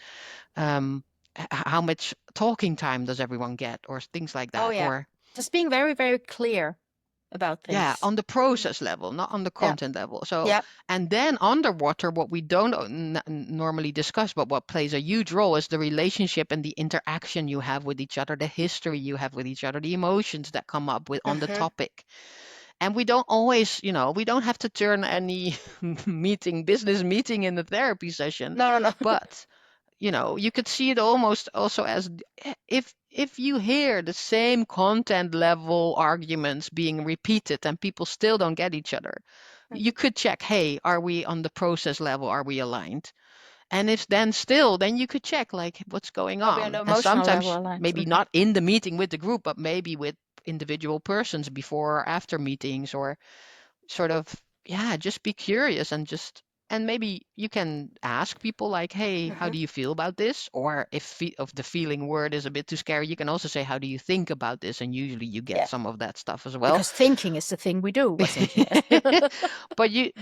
um how much talking time does everyone get, or things like Oh that, yeah. or Just being very, very clear about yeah, things. on the process level, not on the Yeah. content level. So, Yeah. and then underwater, what we don't normally discuss, but what plays a huge role is the relationship and the interaction you have with each other, the history you have with each other, the emotions that come up with on the Mhm. topic. And we don't always, we don't have to turn any business meeting in a therapy session, No, no, no. but you could see it almost also as, if you hear the same content level arguments being repeated and people still don't get each other, you Mhm. could check, hey, are we on the process level, are we aligned? And if then still, then you could check, like, what's going Are we on the on. And emotional level sometimes aligned? maybe Mhm. not in the meeting with the group, but maybe with individual persons before or after meetings, or sort of, yeah, just be curious and maybe you can ask people like, hey, how Mhm. do you feel about this? Or if the feeling word is a bit too scary, you can also say, how do you think about this? And usually you get Yeah. some of that stuff as well. Because thinking is the thing we do, as engineers.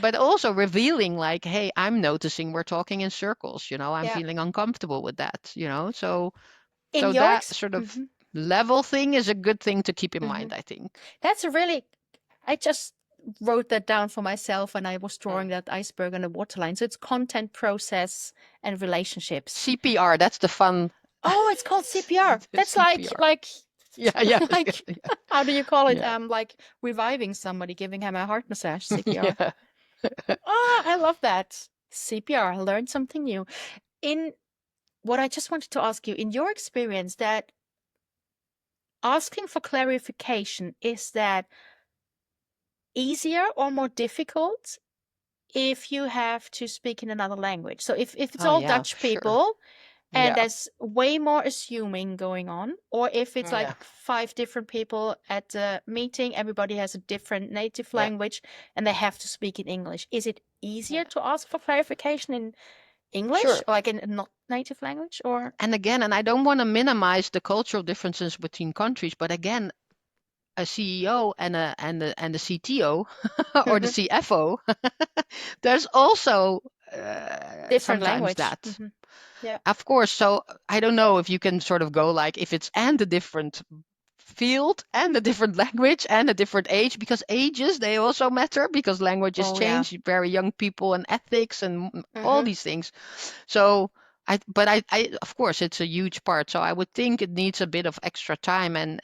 But also revealing, like, hey, I'm noticing we're talking in circles, I'm Yeah. feeling uncomfortable with that. So In so your that ex sort of mhm. level thing is a good thing to keep in mind, Mhm. I think. That's a really I just wrote that down for myself when I was Mm. drawing that iceberg on the waterline. So it's content, process, and relationships. CPR, that's the fun. Oh, it's called CPR. The That's CPR. Yeah, yeah, yeah, like yeah, how do you call it? yeah, Like reviving somebody, giving him a heart massage, CPR. yeah. Oh, I love that. CPR, I learned something new. In what I just wanted to ask you, in your experience, that asking for clarification, is that easier or more difficult if you have to speak in another language? So if it's Oh all yeah, for Dutch sure. people and Yeah. there's way more assuming going on, or if it's like Yeah. five different people at a meeting, everybody has a different native Yeah. language and they have to speak in English. Is it easier Yeah. to ask for clarification in English, Sure. like in a not native language, or? And again, and I don't want to minimize the cultural differences between countries, but again, a CEO and a CTO or the Mhm. CFO, there's also Different sometimes language. that. Yeah. Of course, so I don't know if you can sort of go like if it's and a different field and a different language and a different age, because ages they also matter because languages Oh yeah. change, very young people and ethics and all Hmm. these things. So but I of course it's a huge part. So I would think it needs a bit of extra time and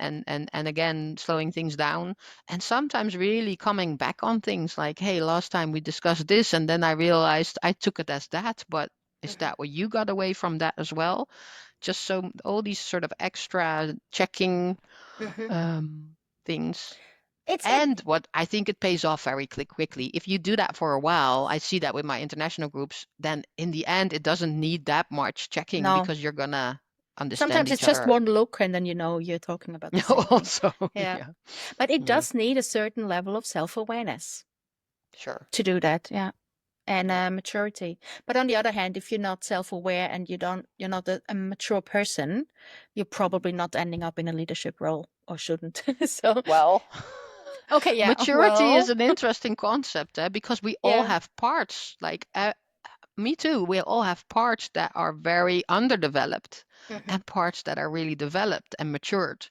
again slowing things down and sometimes really coming back on things like, hey, last time we discussed this and then I realized I took it as that, but is Hmm. that what you got away from that as well? Just so all these sort of extra checking Hmm. um, things. It And what I think it pays off very quickly. If you do that for a while, I see that with my international groups, then in the end, it doesn't need that much checking no. because you're gonna understand Sometimes each it's just other. one look and then you know you're talking about the same thing. Also, Yeah. yeah, But it yeah, does need a certain level of self-awareness sure. to do that. Yeah. And Yeah. maturity. But on the other hand, if you're not self-aware and you're not a mature person, you're probably not ending up in a leadership role or shouldn't. So, Well, okay, yeah. maturity is Well, an interesting concept, because we all yeah. have parts. Like, me too, we all have parts that are very underdeveloped Hmm. and parts that are really developed and matured.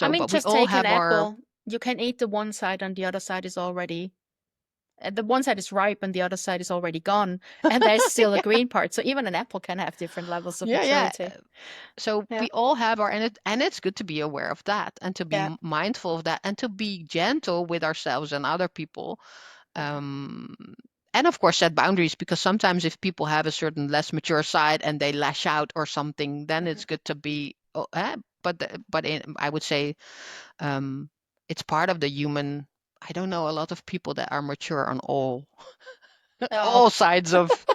I So, mean, but we just all take an have our, apple. You can eat the one side and the other side is already the one side is ripe and the other side is already gone, and there's still a yeah, green part. So even an apple can have different levels of yeah, yeah. maturity. So Yeah, we all have our, and it's good to be aware of that and to be yeah. mindful of that and to be gentle with ourselves and other people. Hmm. Um, and of course, set boundaries because sometimes if people have a certain less mature side and they lash out or something, then Hmm. it's good to be. But I would say um, it's part of the human. I don't know a lot of people that are mature on Oh, all sides of.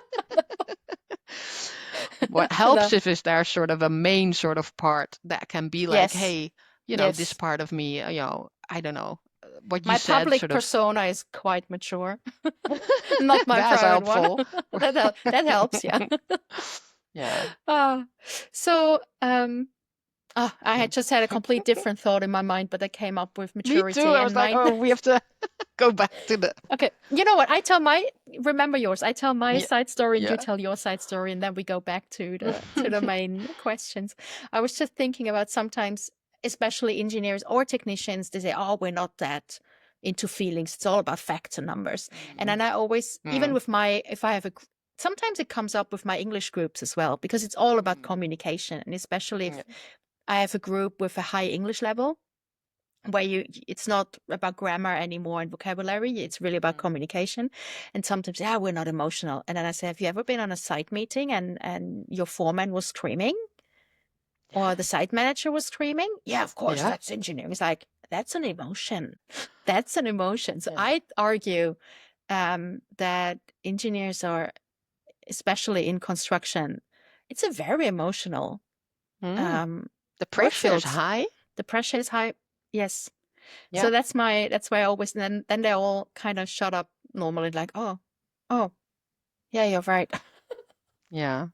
What helps no. if is there sort of a main sort of part that can be like, Yes, hey, this yes. part of me, I don't know, what you My said, public sort of. persona is quite mature, not my That's private one. helpful. That helps, yeah. Yeah. Ah, so, I Hmm. had just had a complete different thought in my mind, but I came up with Me too. maturity I was and like, mind. oh, we have to go back to the. Okay, you know what? Remember yours. I tell my Yeah. side story and you Yeah. tell your side story, and then we go back to the main questions. I was just thinking about sometimes, especially engineers or technicians, they say, "Oh, we're not that into feelings. It's all about facts and numbers." And then Mm, I always, even mm, with my, if I have a, sometimes it comes up with my English groups as well, because it's all about mm, communication, and especially yeah. if I have a group with a high English level where it's not about grammar anymore and vocabulary, it's really about Mm, communication. And sometimes, yeah, we're not emotional. And then I say, have you ever been on a site meeting and your foreman was screaming or yeah. the site manager was screaming? Yeah, of course, Yeah. that's engineering. It's like, that's an emotion. That's an emotion. So Yeah. I argue that engineers are, especially in construction, it's a very emotional Mm. um, The work pressure is field. high. The pressure is high. Yes. Yeah. So that's why I always then they all kind of shut up normally, like, oh, yeah, you're right. Yeah.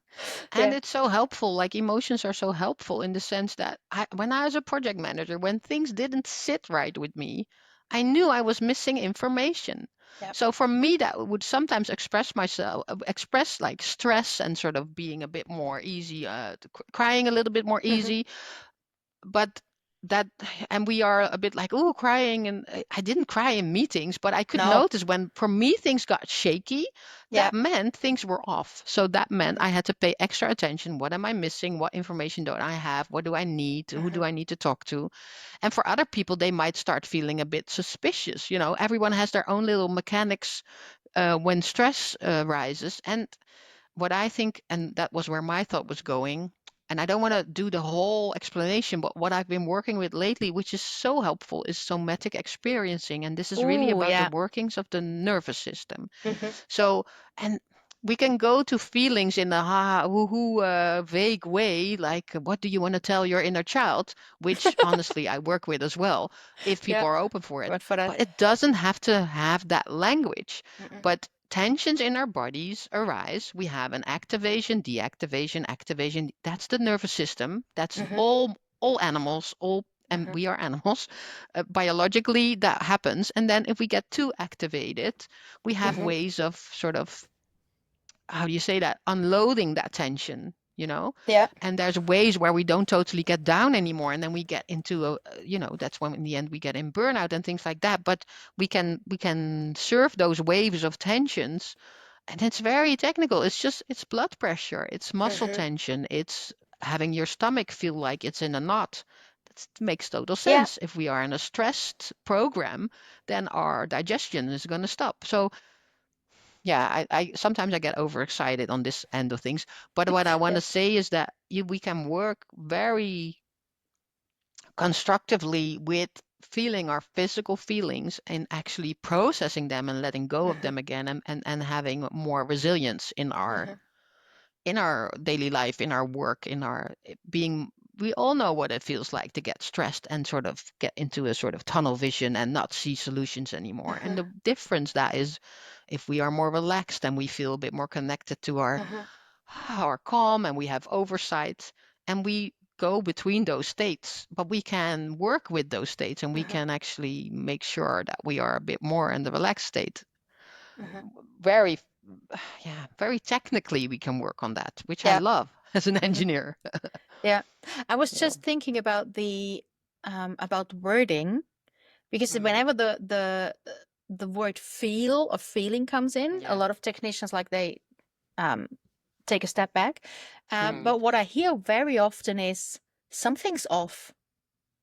And Yeah. it's so helpful. Like emotions are so helpful in the sense that when I was a project manager, when things didn't sit right with me, I knew I was missing information. Yep. So for me, that would sometimes express like stress and sort of being a bit more easy, crying a little bit more Hmm. easy, but that and we are a bit like, oh, crying, and I didn't cry in meetings, but I could No. notice when for me things got shaky, Yeah. that meant things were off. So that meant Hmm. I had to pay extra attention. What am I missing? What information don't I have? What do I need? Who Hmm. do I need to talk to? And for other people, they might start feeling a bit suspicious. Everyone has their own little mechanics when stress rises. And what I think, and that was where my thought was going, and I don't want to do the whole explanation, but what I've been working with lately, which is so helpful, is somatic experiencing. And this is really Oh, about the yeah. workings of the nervous system. Hmm. So, and we can go to feelings in a woohoo vague way, like what do you want to tell your inner child, which honestly I work with as well, if Yeah. people are open for it. What for that? But it doesn't have to have that language. Mm-mm. But tensions in our bodies arise. We have an activation, deactivation, activation. That's the nervous system. That's Hmm. all animals, all, and Hmm. we are animals. Biologically, that happens. And then if we get too activated, we have Hmm. ways of sort of, how do you say that, unloading that tension, you know? Yeah. And there's ways where we don't totally get down anymore, and then we get into that's when in the end we get in burnout and things like that. But we can surf those waves of tensions, and it's very technical. It's blood pressure, it's muscle Hmm. tension, it's having your stomach feel like it's in a knot. That makes total Yeah. sense. If we are in a stressed program, then our digestion is going to stop. So yeah, I sometimes I get overexcited on this end of things. But what I want Yeah. to say is that we can work very constructively with feeling our physical feelings and actually processing them and letting go of Hmm. them again, and having more resilience Hmm. in our daily life, in our work, in our being. We all know what it feels like to get stressed and sort of get into a sort of tunnel vision and not see solutions anymore. And Hmm. the difference that is, if we are more relaxed and we feel a bit more connected to Hmm. our calm, and we have oversight, and we go between those states, but we can work with those states, and we Hmm. can actually make sure that we are a bit more in the relaxed state. Hmm. Very, yeah, very technically we can work on that, which I Yeah. love as an Hmm. engineer. Yeah. I was Yeah. just thinking about wording, because Mm. whenever the word feel or feeling comes in, a Yeah. lot of technicians like they um take a step back. Mm. But what I hear very often is something's off.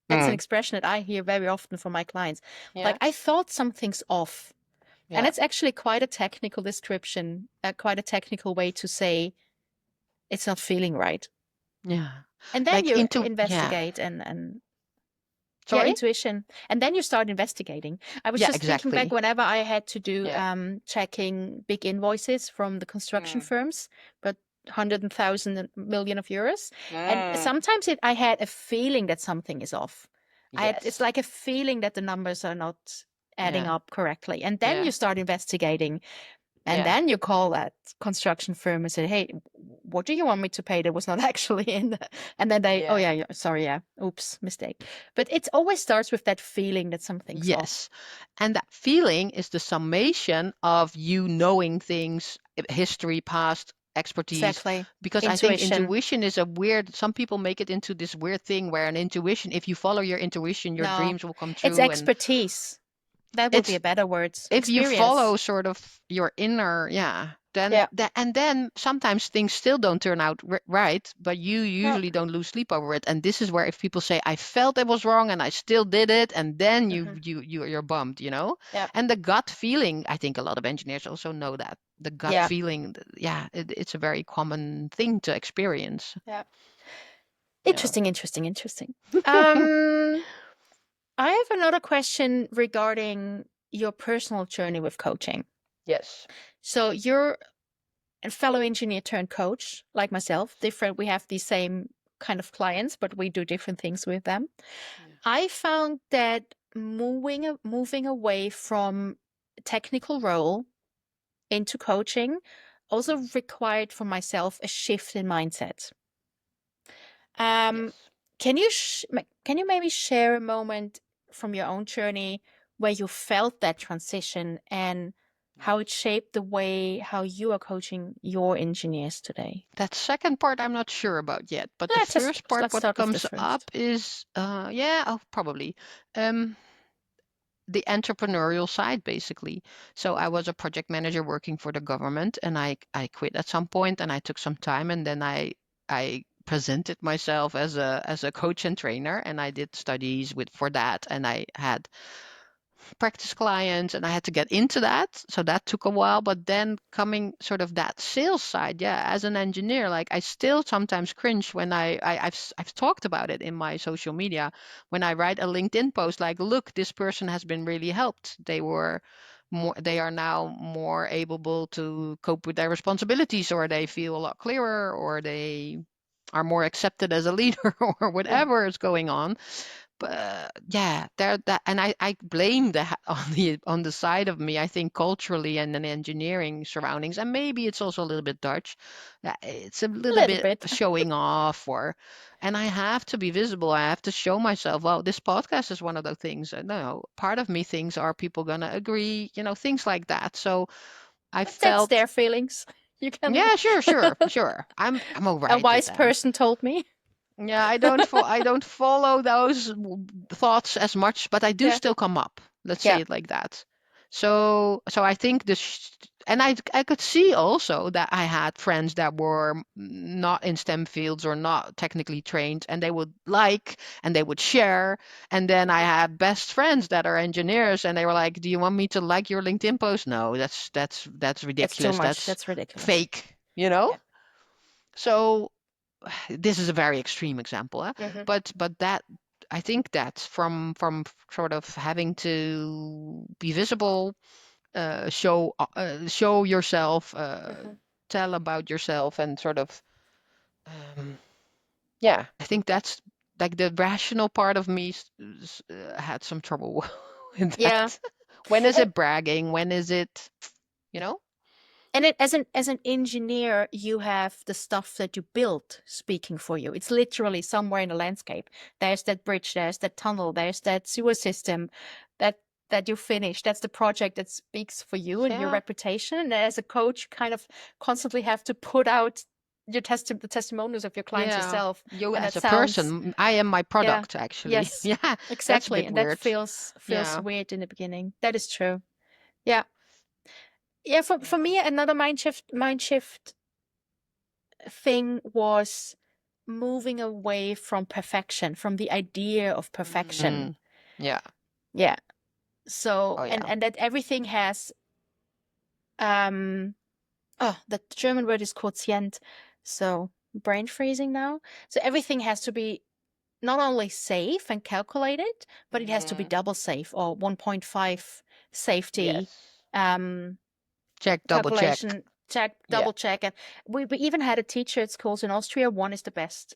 That's an Mm. expression that I hear very often from my clients. Like, Yeah. I thought something's off. And Yeah. it's actually quite a technical description, quite a technical way to say it's not feeling right. Yeah. And then Like you into, yeah. investigate and yeah, Sorry? intuition. And then you start investigating. I was Yeah, just thinking back exactly. whenever I had to do Yeah. checking big invoices from the construction Mm. firms, but 100,000 and million of euros. And Mm. sometimes I had a feeling that something is off. It's Yes. like a feeling that the numbers are not adding Yeah. up correctly. And then Yeah. you start investigating. And Yeah. then you call that construction firm and say, "Hey, what do you want me to pay? That was not actually in the..." And then they, "Oh Yeah. yeah, yeah, sorry, yeah, oops, mistake." But it always starts with that feeling that something's off. Yes. And that feeling is the summation of you knowing things, history, past, expertise. Exactly. Because I think Intuition. intuition is a weird, some people make it into this weird thing where an intuition, if you follow your intuition, your No, dreams will come it's true. And expertise. That would be a it's, better word. if you Experience. follow sort of your inner, yeah, then Yeah. that, and then sometimes things still don't turn out right, but you No. usually don't lose sleep over it. And this is where, if people say I felt it was wrong and I still did it, and then Hmm. you're bummed, you know. Yeah. And the gut feeling, I think a lot of engineers also know that the gut Yeah. feeling, yeah, it's a very common thing to experience. Yeah. Yeah. Interesting, interesting, interesting. Um, I have another question regarding your personal journey with coaching. Yes. So you're a fellow engineer turned coach, like myself. Different, we have the same kind of clients, but we do different things with them. Yeah. I found that moving away from a technical role into coaching also Mm. required for myself a shift in mindset. Um, Yes. can you maybe share a moment from your own journey where you felt that transition and how Yeah. it shaped the way how you are coaching your engineers today? That second part I'm not sure about yet, but the Let's just first part, let's what start with this comes up first. is, yeah, oh, probably, um, the entrepreneurial side, basically. So I was a project manager working for the government, and I quit at some point, and I took some time, and then I presented myself as a coach and trainer, and I did studies with for that, and I had practice clients, and I had to get into that. So that took a while. But then coming sort of that sales side, yeah, as an engineer, like I still sometimes cringe when I've talked about it in my social media when I write a LinkedIn post like, look, this person has been really helped. They are now more able to cope with their responsibilities, or they feel a lot clearer, or they are more accepted as a leader, or Mhm. whatever is going on. But yeah, there that, and I blame that on the side of me. I think culturally and in engineering surroundings, and maybe it's also a little bit Dutch. It's a A little little bit bit. showing off, and I have to be visible. I have to show myself. Well, this podcast is one of those things. No, part of me thinks, are people gonna agree? Things like that. So I That's felt, their feelings. You can. yeah, sure, sure, sure. I'm all A right with wise them. person told me. Yeah, I don't follow those thoughts as much, but I do Yeah. still come up. Let's say Yeah. it like that. So I think this, and I could see also that I had friends that were not in STEM fields or not technically trained, and they would like and they would share. And then I had best friends that are engineers, and they were like, "Do you want me to like your LinkedIn post?" No, that's That's too ridiculous. much. That's That's ridiculous. fake, you know? Yeah. So this is a very extreme example, Hmm. but that, I think that from sort of having to be visible, show yourself, Hmm. tell about yourself, and sort of, yeah, I think that's like the rational part of me had some trouble with Yeah. that. When is And it bragging? When is it, you know? as an engineer, you have the stuff that you built speaking for you. It's literally somewhere in the landscape. There's that bridge, there's that tunnel, there's that sewer system that that you finished. That's the project that speaks for you and your Yeah, reputation. And as a coach, you kind of constantly have to put out the testimonials of your clients yeah. yourself. You And that as a sounds, person, I am my yeah, product, actually. yes, Yeah, that's a exactly. bit And that weird. feels Yeah. weird in the beginning. That is true. Yeah. Yeah, for me, another mind shift thing was moving away from perfection, from the idea of perfection. Mm, yeah. Yeah. So Oh, and yeah. and that everything has the German word is quotient. So brain freezing now. So everything has to be not only safe and calculated, but it has to be Hmm. double safe or 1.5 safety Yes. um Check, double check. calculation check, Yeah. double check. And we even had a teacher at schools in Austria. One is the best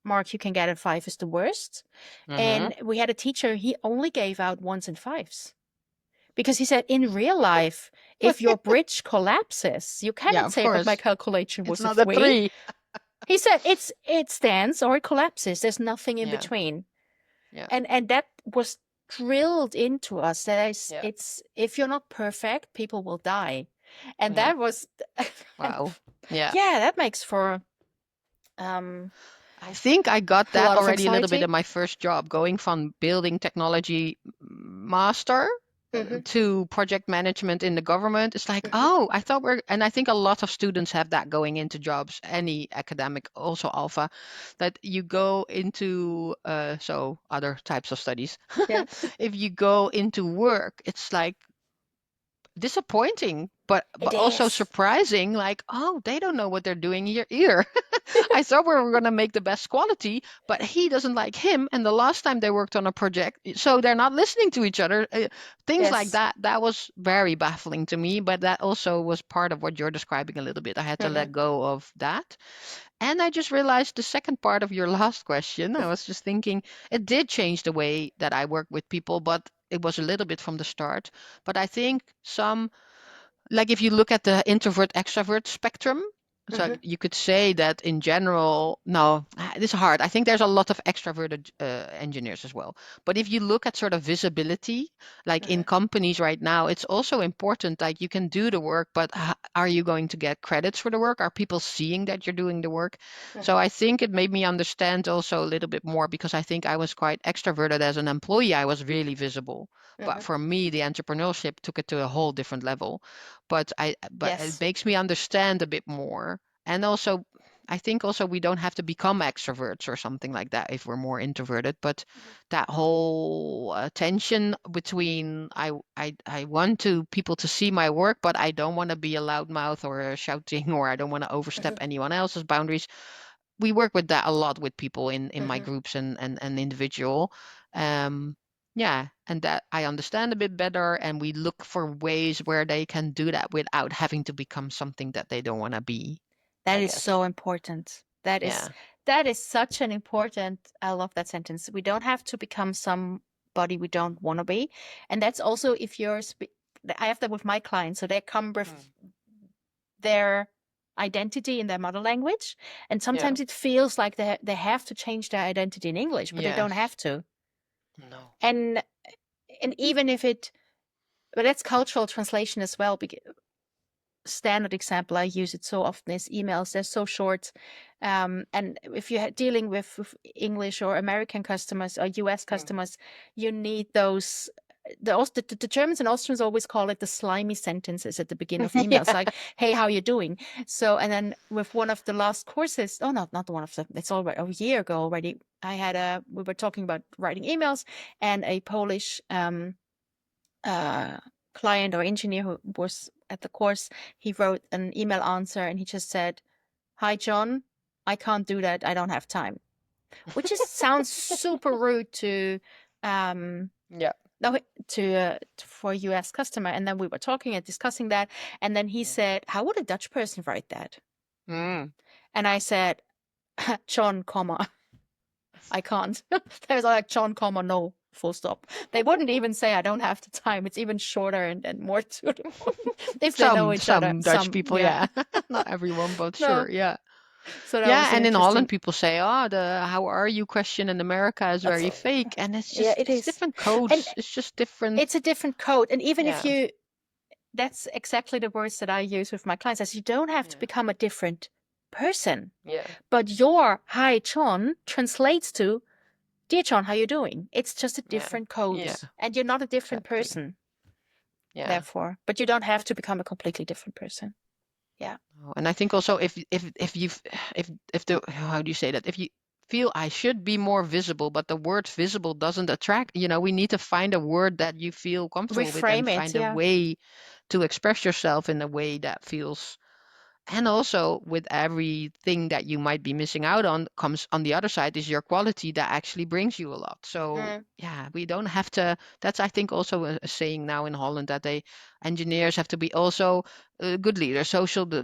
mark you can get, and five is the worst. Mm-hmm. And we had a teacher, he only gave out ones and fives because he said in real life, if your bridge collapses, you Yeah, cannot of say, but my course. calculation It's was a not a three. three. He said it stands or it collapses. There's nothing in Yeah. between. Yeah. And that was drilled into us that Yeah. it's if you're not perfect, people will die. And Yeah. that was and Wow. Yeah. yeah, that makes for um I think I got a that lot of already a little bit in anxiety. my first job, going from building technology master Hmm. to project management in the government. It's like, Hmm. oh, I thought and I think a lot of students have that going into jobs, any academic, also Alpha, that you go into, so other types of studies. Yeah, If you go into work, it's like disappointing, but it also is. surprising, like, oh, they don't know what they're doing here either. I thought we were going to make the best quality, but he doesn't like him, and the last time they worked on a project, so they're not listening to each other. Things like Yes. that was very baffling to me, but that also was part of what you're describing a little bit. I had to Hmm. let go of that. And I just realized the second part of your last question. I was just thinking it did change the way that I work with people, but it was a little bit from the start. But I think some, like if you look at the introvert extrovert spectrum, so Hmm. you could say that in general, no, this is hard. I think there's a lot of extroverted engineers as well. But if you look at sort of visibility, like in Hmm. companies right now, it's also important. Like you can do the work, but are you going to get credits for the work? Are people seeing that you're doing the work? So Hmm. I think it made me understand also a little bit more, because I think I was quite extroverted as an employee. I was really visible. But Hmm. for me, the entrepreneurship took it to a whole different level. But it Yes. makes me understand a bit more. And also, I think also we don't have to become extroverts or something like that if we're more introverted, but that whole tension between I want to people to see my work, but I don't want to be a loudmouth or shouting, or I don't want to overstep Mhm, anyone else's boundaries. We work with that a lot with people in my mhm. groups and individual. Um, yeah, and that I understand a bit better, and we look for ways where they can do that without having to become something that they don't want to be, That I is guess. so important. Yeah. That is such an important, I love that sentence. We don't have to become somebody we don't want to be. And that's also if I have that with my clients. So they come with Mm. their identity in their mother language. And Yeah. sometimes it feels like they have to change their identity in English, but they don't Yes. have to. No. And even if but that's cultural translation as well. Standard example, I use it so often, is emails. They're so short. And if you're dealing with English or American customers or US Mm. customers, you need those. The Germans and Austrians always call it the slimy sentences at the beginning of emails, Yeah. like, "Hey, how you doing?" So, and then with one of the last courses, oh no, not the one of the, it's already a year ago already. We were talking about writing emails, and a Polish uh, client or engineer who was at the course, he wrote an email answer and he just said, "Hi, John, I can't do that. I don't have time," which just sounds super rude to, um, Yeah. no, for a US customer. And then we were talking and discussing that. And then he Mm. said, "How would a Dutch person write that?" Mm. And I said, "John, comma, I can't." There's like John, comma, no, full stop. They wouldn't even say I don't have the time. It's even shorter and more to the point if they know each other. Some Dutch Some, people, yeah. yeah. Not everyone, but No. sure, yeah. So that Yeah, was an and in Holland interesting. people say, "Oh, the how are you question in America is That's very fake." And yeah, it it's is. different And codes. It's just different. it's a different code. And even if Yeah. you that's exactly the words that I use with my clients, as you don't have to Yeah. become a different person. Yeah. But your "Hi John" translates to "Dear John, how you doing?" It's just a Yeah. different code. Yeah. And you're not a different Exactly. person. Yeah. Therefore, but you don't have to become a completely different person. Yeah. Oh, and I think also if you if the how do you say that? If you feel I should be more visible, but the word visible doesn't attract, we need to find a word that you feel comfortable with and Reframe it. find a Yeah. way to express yourself in a way that feels. And also, with everything that you might be missing out on, comes on the other side is your quality that actually brings you a lot. So, Mm, yeah, we don't have to. That's, I think, also a saying now in Holland that engineers have to be also good leaders,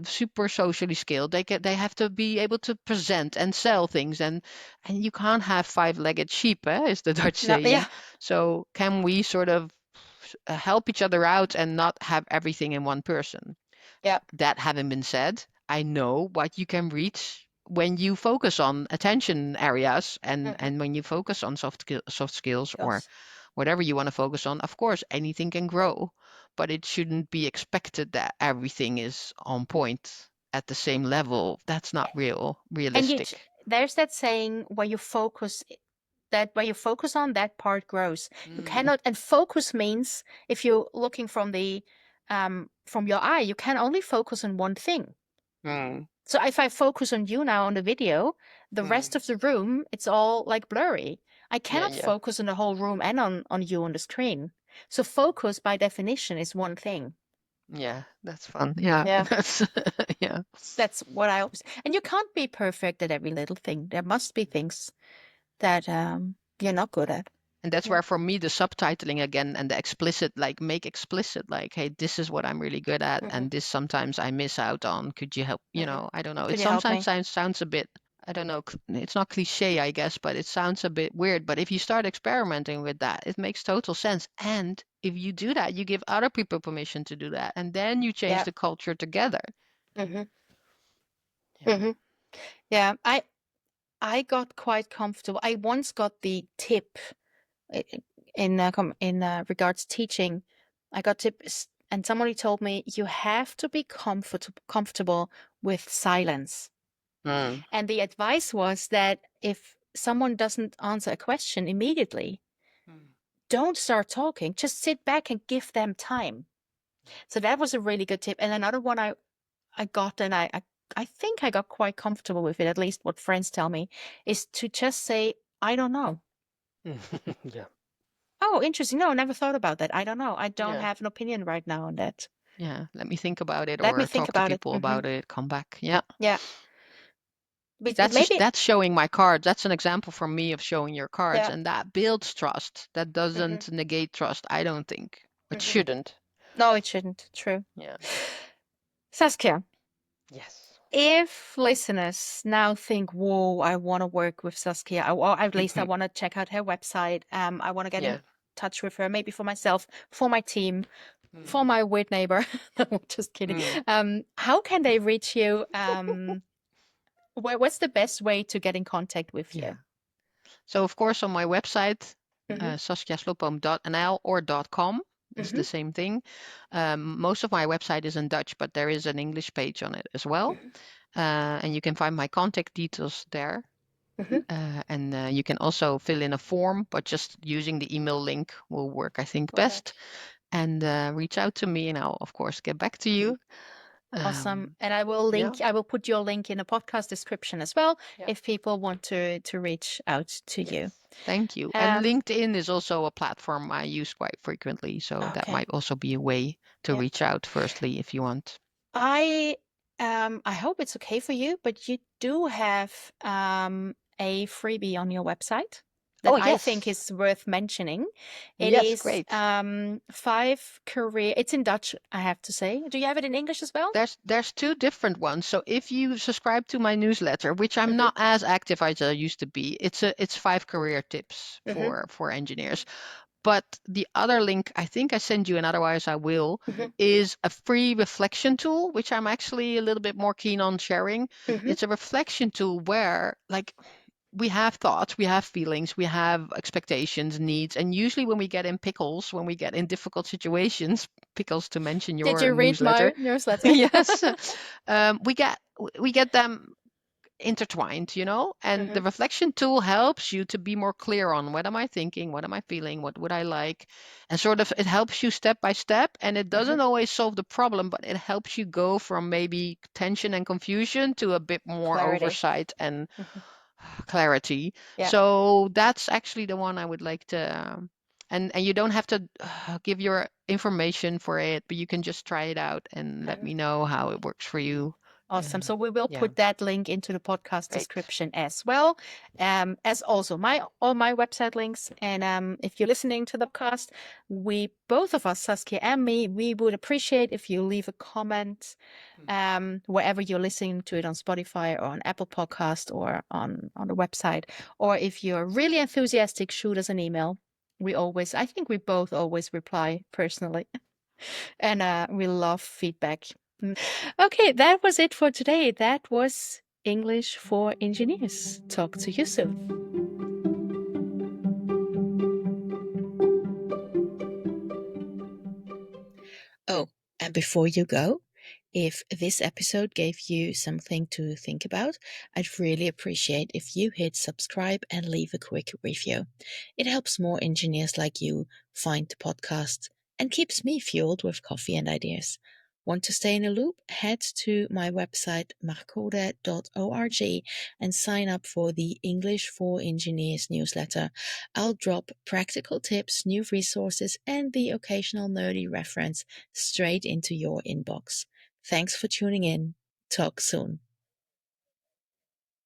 super socially skilled. They have to be able to present and sell things, and you can't have five-legged sheep, is the Dutch no, yeah. saying. So, can we sort of help each other out and not have everything in one person? Yeah. That having been said, I know what you can reach when you focus on attention areas Hmm. and when you focus on soft skills or Yes. whatever you want to focus on. Of course, anything can grow, but it shouldn't be expected that everything is on point at the same level. That's not And realistic. there's that saying where you focus on, that part grows. You Mm, cannot, and focus means, if you're looking from your eye, you can only focus on one thing. mm, So if I focus on you now on the video, the mm. rest of the room, it's all like blurry. I Yeah, cannot yeah, focus on the whole room and on you on the screen. So focus by definition is one thing. yeah. That's fun. Yeah, Yeah. that's yeah. That's what I always, and you can't be perfect at every little thing. There must be things that you're not good at. And that's Yeah. where for me the subtitling again and the explicit, like make explicit, like, hey, this is what I'm really good at, Hmm. and this sometimes I miss out on. Could you help? Hmm. I don't know. It Could you help sometimes me? sounds a bit, I don't know, it's not cliche, I guess, but it sounds a bit weird. But if you start experimenting with that, it makes total sense. And if you do that, you give other people permission to do that, and then you change Yeah. the culture together. Hmm. Yeah. Hmm. Yeah. I got quite comfortable. I once got the tip i- in regards teaching. I got tips, and somebody told me you have to be comfortable with silence. Mm. And the advice was that if someone doesn't answer a question immediately, Mm. don't start talking. Just sit back and give them time. So that was a really good tip. And another one I got, and I think I got quite comfortable with it, at least what friends tell me, is to just say, I don't know. Yeah. Oh, interesting. No, I never thought about that. I don't know. I don't Yeah. have an opinion right now on that. Yeah, let me think about it Let me or think talk to about it. people about it, come back. Yeah. Yeah. But maybe, That's showing my cards. That's an example from me of showing your cards, yeah. and that builds trust. That hmm doesn't negate trust, I don't think. It hmm shouldn't. No, it shouldn't. True. Yeah. Saskia, Yes. if listeners now think, whoa, I want to work with Saskia, or at least I want to check out her website, I want to get in Yeah. touch with her, maybe for myself, for my team, Mm. for my weird neighbor. No, just kidding. Mm. How can they reach you? What's the best way to get in contact with Yeah. you? So of course on my website, hmm saskiaslotboom.nl or .com is hmm the same thing. Most of my website is in Dutch, but there is an English page on it as well. hmm And you can find my contact details there. hmm And you can also fill in a form, but just using the email link will work, I think, best. Perfect. And reach out to me, and I'll, of course, get back to you. Awesome. Um, And Yeah. I will put your link in the podcast description as well Yeah. if people want to reach out to Yes. you. Thank you. And Um, LinkedIn is also a platform I use quite frequently, so that okay. might also be a way to Yeah. reach out firstly if you want. I I hope it's okay for you, but you do have a freebie on your website that Oh, I think yes. is worth mentioning. It Yes. is Great. five career. It's in Dutch, I have to say. Do you have it in English as well? There's two different ones. So if you subscribe to my newsletter, which I'm hmm not as active as I used to be, it's 5 career tips hmm for engineers. But the other link, I think I send you, and otherwise I will, hmm is a free reflection tool, which I'm actually a little bit more keen on sharing. hmm It's a reflection tool where, like, we have thoughts, we have feelings, we have expectations, needs, and usually when we get in pickles, when we get in difficult situations, pickles to mention Did your you read newsletter, my newsletter? yes, we get them intertwined, and the hmm reflection tool helps you to be more clear on what am I thinking, what am I feeling, what would I like, and sort of it helps you step by step, and it hmm doesn't always solve the problem, but it helps you go from maybe tension and confusion to a bit more Clarity. oversight and hmm clarity. Yeah. So that's actually the one I would like to and you don't have to give your information for it, but you can just try it out and let me know how it works for you. Awesome. So we will Yeah. put that link into the podcast Great. description as well, as also my all my website links. And if you're listening to the podcast, we both of us, Saskia and me, we would appreciate if you leave a comment wherever you're listening to it on Spotify or on Apple Podcast or on the website. Or if you're really enthusiastic, shoot us an email. I think we both always reply personally, and we love feedback. Okay, that was it for today. That was English for Engineers. Talk to you soon. Oh, and before you go, if this episode gave you something to think about, I'd really appreciate if you hit subscribe and leave a quick review. It helps more engineers like you find the podcast and keeps me fueled with coffee and ideas. Want to stay in a loop? Head to my website marcode.org and sign up for the English for Engineers newsletter. I'll drop practical tips, new resources, and the occasional nerdy reference straight into your inbox. Thanks for tuning in. Talk soon.